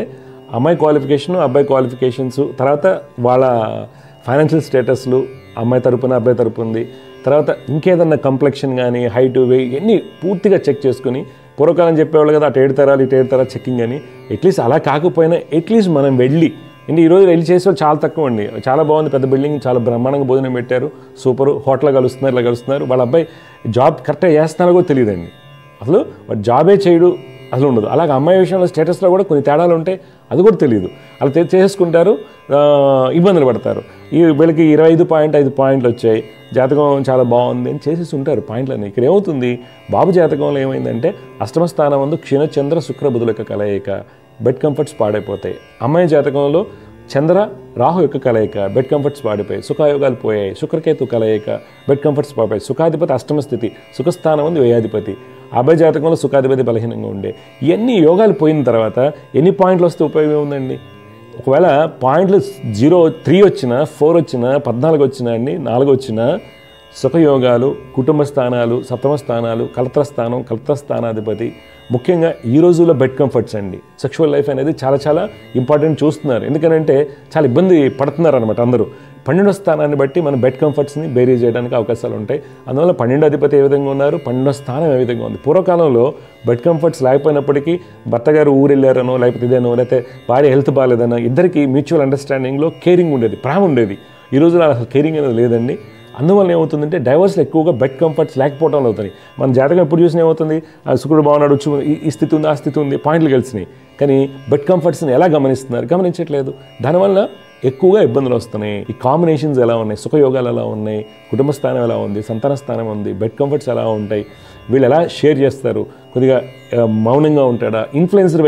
అమ్మాయి క్వాలిఫికేషను, అబ్బాయి క్వాలిఫికేషన్స్, తర్వాత వాళ్ళ ఫైనాన్షియల్ స్టేటస్లు అమ్మాయి తరపున అబ్బాయి తరపు ఉంది, తర్వాత ఇంకేదన్నా కంప్లెక్షన్ కానీ హైట్ వెయిట్ ఇవన్నీ పూర్తిగా చెక్ చేసుకుని, పూర్వకాలం చెప్పేవాళ్ళు కదా అటు 7 తరాలు ఇటు 7 తరాలు చెక్కింగ్ అని, అట్లీస్ట్ అలా కాకపోయినా అట్లీస్ట్ మనం వెళ్ళి అంటే ఈరోజు వెళ్ళి చేసేవాళ్ళు చాలా తక్కువ అండి. చాలా బాగుంది, పెద్ద బిల్డింగ్, చాలా బ్రహ్మాండంగా భోజనం పెట్టారు, సూపరు, హోటల్లో కలుస్తున్నారు, ఇలా కలుస్తున్నారు, వాళ్ళ అబ్బాయి జాబ్ కరెక్ట్గా చేస్తున్నారో కూడా తెలియదండి, అసలు వాడు జాబే చేయడు అసలు ఉండదు. అలాగే అమ్మాయి విషయంలో స్టేటస్లో కూడా కొన్ని తేడాలు ఉంటాయి, అది కూడా తెలియదు. అలా చేసుకుంటారు, ఇబ్బందులు పడతారు. వీళ్ళకి 25.5 పాయింట్లు వచ్చాయి, జాతకం చాలా బాగుంది అని చేసేసి ఉంటారు పాయింట్లన్నీ. ఇక్కడ ఏమవుతుంది, బాబు జాతకంలో ఏమైందంటే అష్టమ స్థానం ముందు క్షీణచంద్ర శుక్ర బుధుల యొక్క కలయిక, బెడ్ కంఫర్ట్స్ పాడైపోతాయి. అమ్మాయి జాతకంలో చంద్ర రాహు యొక్క కలయిక, బెడ్ కంఫర్ట్స్ పాడిపోయాయి, సుఖాయోగాలు పోయాయి. శుక్రకేతు కలయిక, బెడ్ కంఫర్ట్స్ పాడిపోయాయి. సుఖాధిపతి అష్టమ స్థితి, సుఖస్థానం ఉంది వ్యయాధిపతి. అబ్బాయి జాతకంలో సుఖాధిపతి బలహీనంగా ఉండే. ఇవన్నీ యోగాలు పోయిన తర్వాత ఎన్ని పాయింట్లు వస్తే ఉపయోగం ఉందండి? ఒకవేళ పాయింట్లు 0, 3 వచ్చినా, 4 వచ్చినా, 14 వచ్చినా అండి, 4 వచ్చినా సుఖయోగాలు, కుటుంబ స్థానాలు, సప్తమ స్థానాలు, కలత్రస్థానం, కలత్రస్థానాధిపతి, ముఖ్యంగా ఈ రోజుల్లో బెడ్ కంఫర్ట్స్ అండి. సెక్షువల్ లైఫ్ అనేది చాలా చాలా ఇంపార్టెంట్ చూస్తున్నారు. ఎందుకనంటే చాలా ఇబ్బంది పడుతున్నారు అనమాట అందరూ. 12వ స్థానాన్ని బట్టి మన బెడ్ కంఫర్ట్స్ని బేరీ చేయడానికి అవకాశాలు ఉంటాయి. అందువల్ల 12వ అధిపతి ఏ విధంగా ఉన్నారు, 12వ స్థానం ఏ విధంగా ఉంది. పూర్వకాలంలో బెడ్ కంఫర్ట్స్ లేకపోయినప్పటికీ భర్త గారు ఊరు వెళ్ళారనో లేకపోతే ఇదేనో లేకపోతే భార్య హెల్త్ బాగాలేదనో ఇద్దరికి మ్యూచువల్ అండర్స్టాండింగ్లో కేరింగ్ ఉండేది, ప్రేమ ఉండేది. ఈ రోజులో అసలు కేరింగ్ అనేది లేదండి. అందువల్ల ఏమవుతుందంటే డైవర్స్లో ఎక్కువగా బెడ్ కంఫర్ట్స్ లేకపోవడం అవుతాయి. మన జాతకం ఎప్పుడు చూసినా ఏమవుతుంది, శుక్రుడు బాగున్నాడు, ఈ స్థితి ఉంది, ఆ స్థితి ఉంది, పాయింట్లు కలిసినాయి. కానీ బెడ్ కంఫర్ట్స్ని ఎలా గమనిస్తున్నారు, గమనించట్లేదు. దానివల్ల ఎక్కువగా ఇబ్బందులు వస్తున్నాయి. ఈ కాంబినేషన్స్ ఎలా ఉన్నాయి, సుఖయోగాలు ఎలా ఉన్నాయి, కుటుంబ స్థానం ఎలా ఉంది, సంతాన స్థానం ఉంది, బెడ్ కంఫర్ట్స్ ఎలా ఉంటాయి, వీళ్ళు ఎలా షేర్ చేస్తారు, కొద్దిగా మౌనంగా ఉంటాడా, ఇన్ఫ్లుయెన్స్డ్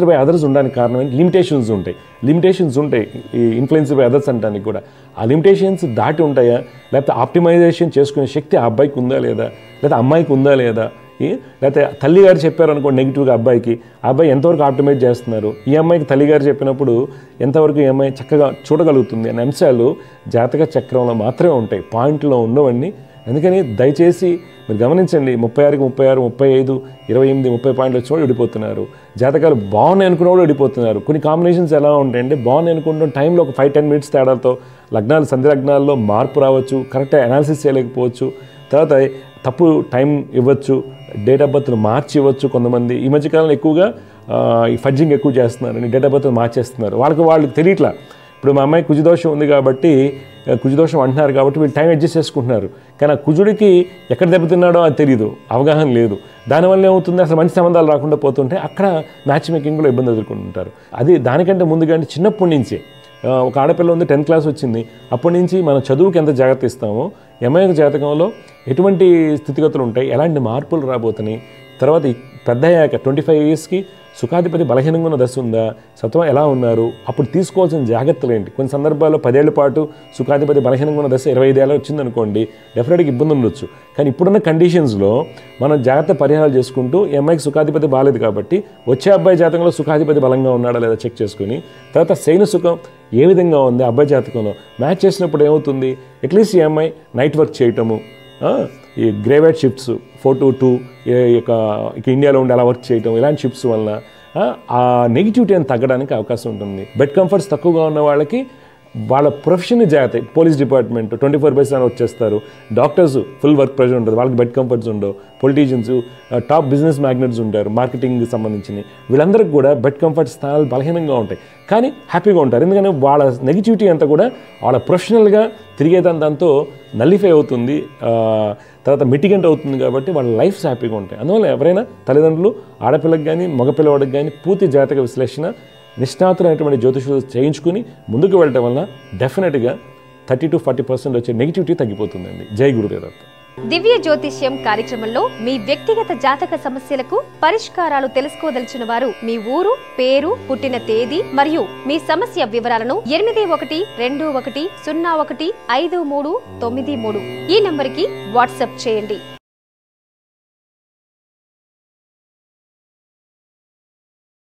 బై అదర్స్ ఉండడానికి కారణం ఏంటి, లిమిటేషన్స్ ఉంటాయి ఈ ఇన్ఫ్లుయెన్స్డ్ బై అదర్స్ అంటానికి కూడా. ఆ లిమిటేషన్స్ దాటి ఉంటాయా, లేకపోతే ఆప్టిమైజేషన్ చేసుకునే శక్తి ఆ అబ్బాయికి ఉందా లేదా, లేదా అమ్మాయికి ఉందా లేదా, లేకపోతే తల్లిగారు చెప్పారు అనుకోండి నెగిటివ్గా అబ్బాయికి, ఆ అబ్బాయి ఎంతవరకు ఆప్టిమైజ్ చేస్తున్నారు, ఈ అమ్మాయికి తల్లిగారు చెప్పినప్పుడు ఎంతవరకు ఈ అమ్మాయి చక్కగా చూడగలుగుతుంది అనే అంశాలు జాతక చక్రంలో మాత్రమే ఉంటాయి, పాయింట్లో ఉండవండి. అందుకని దయచేసి మీరు గమనించండి, 36కి 36, 35, 28, 30 పాయింట్లు వచ్చి వాళ్ళు విడిపోతున్నారు. జాతకాలు బాగున్నాయి అనుకున్న వాళ్ళు విడిపోతున్నారు. కొన్ని కాంబినేషన్స్ ఎలా ఉంటాయంటే బాగున్నాయి అనుకుంటున్న టైంలో ఒక 5-10 మినిట్స్ తేడాతో లగ్నాలు సంధి లగ్నాల్లో మార్పు రావచ్చు, కరెక్ట్గా అనాలిసిస్ చేయలేకపోవచ్చు, తర్వాత తప్పు టైం ఇవ్వచ్చు, డేట్ ఆఫ్ బర్త్ను మార్చి ఇవ్వచ్చు. కొంతమంది ఈ మధ్యకాలంలో ఎక్కువగా ఈ ఫడ్జింగ్ ఎక్కువ చేస్తున్నారని డేట్ ఆఫ్ బర్త్ మార్చేస్తున్నారు. వాళ్ళకి తెలియట్లా. ఇప్పుడు మా అమ్మాయి కుజదోషం ఉంది కాబట్టి కుజదోషం అంటున్నారు కాబట్టి వీళ్ళు టైం అడ్జస్ట్ చేసుకుంటున్నారు. కానీ ఆ కుజుడికి ఎక్కడ దెబ్బతిన్నాడో అది తెలియదు, అవగాహన లేదు. దానివల్ల ఏమవుతుంది, అసలు మంచి సంబంధాలు రాకుండా పోతుంటే అక్కడ మ్యాచ్ మేకింగ్లో ఇబ్బంది ఎదుర్కొంటుంటారు. అది దానికంటే ముందుగా అంటే చిన్నప్పటి నుంచే ఒక ఆడపిల్ల ఉంది, 10th క్లాస్ వచ్చింది, అప్పటి నుంచి మనం చదువుకి ఎంత జాగ్రత్త ఇస్తామో అమ్మాయి జాతకంలో ఎటువంటి స్థితిగతులు ఉంటాయి, ఎలాంటి మార్పులు రాబోతున్నాయి, తర్వాత పెద్ద అయ్యాక 25 yearsకి సుఖాధిపతి బలహీనంగా ఉన్న దశ ఉందా, సత్వం ఎలా ఉన్నారు, అప్పుడు తీసుకోవాల్సిన జాగ్రత్తలు ఏంటి. కొన్ని సందర్భాల్లో 10 ఏళ్ల పాటు సుఖాధిపతి బలహీనంగా ఉన్న దశ 25 ఏళ్ళు వచ్చిందనుకోండి, డెఫినెట్గా ఇబ్బంది ఉండొచ్చు. కానీ ఇప్పుడున్న కండిషన్స్లో మనం జాగ్రత్త పరిహారాలు చేసుకుంటూ ఈ అమ్మాయికి సుఖాధిపతి బాలేదు కాబట్టి వచ్చే అబ్బాయి జాతకంలో సుఖాధిపతి బలంగా ఉన్నాడా లేదా చెక్ చేసుకుని, తర్వాత శయన సుఖం ఏ విధంగా ఉంది అబ్బాయి జాతకంలో మ్యాచ్ చేసినప్పుడు ఏమవుతుంది, అట్లీస్ట్ ఈ అమ్మాయి నైట్ వర్క్ చేయటము, ఈ గ్రేవేట్ షిఫ్ట్స్ 4 to 2 ఇక ఇండియాలో ఉండి అలా వర్క్ చేయటం, ఇలాంటి షిఫ్ట్స్ వలన ఆ నెగిటివిటీ అని తగ్గడానికి అవకాశం ఉంటుంది. బెడ్ కంఫర్ట్స్ తక్కువగా ఉన్న వాళ్ళకి వాళ్ళ ప్రొఫెషన్ జాగ్రత్త, పోలీస్ డిపార్ట్మెంట్ 24/7 వచ్చేస్తారు, డాక్టర్స్ ఫుల్ వర్క్ ప్రెషర్ ఉంటుంది, వాళ్ళకి బెడ్ కంఫర్ట్స్ ఉండవు, పొలిటీషియన్స్ టాప్ బిజినెస్ మ్యాగ్నెట్స్ ఉంటారు, మార్కెటింగ్కి సంబంధించినవి, వీళ్ళందరికీ కూడా బెడ్ కంఫర్ట్ స్థానాలు బలహీనంగా ఉంటాయి, కానీ హ్యాపీగా ఉంటారు. ఎందుకంటే వాళ్ళ నెగిటివిటీ అంతా కూడా వాళ్ళ ప్రొఫెషనల్గా తిరిగేదాంతో నల్లిఫై అవుతుంది, తర్వాత మిటిగెంట్ అవుతుంది, కాబట్టి వాళ్ళ లైఫ్స్ హ్యాపీగా ఉంటాయి. అందువల్ల ఎవరైనా తల్లిదండ్రులు ఆడపిల్లకి కానీ మగపిల్లవాడికి కానీ పూర్తి జాతక విశ్లేషణ నిష్ణాతులైనటువంటి జ్యోతిషులు చేయించుకుని ముందుకు వెళ్ళటం వలన డెఫినెట్గా 30 to 40% వచ్చే నెగిటివిటీ తగ్గిపోతుందండి. జై గురుదేవదత్త. దివ్య జ్యోతిష్యం కార్యక్రమంలో మీ వ్యక్తిగత జాతక సమస్యలకు పరిష్కారాలు తెలుసుకోదలిచిన వారు మీ ఊరు, పేరు, పుట్టిన తేదీ మరియు మీ సమస్య వివరాలను 8121015393 ఈ నంబర్కి వాట్సాప్ చేయండి.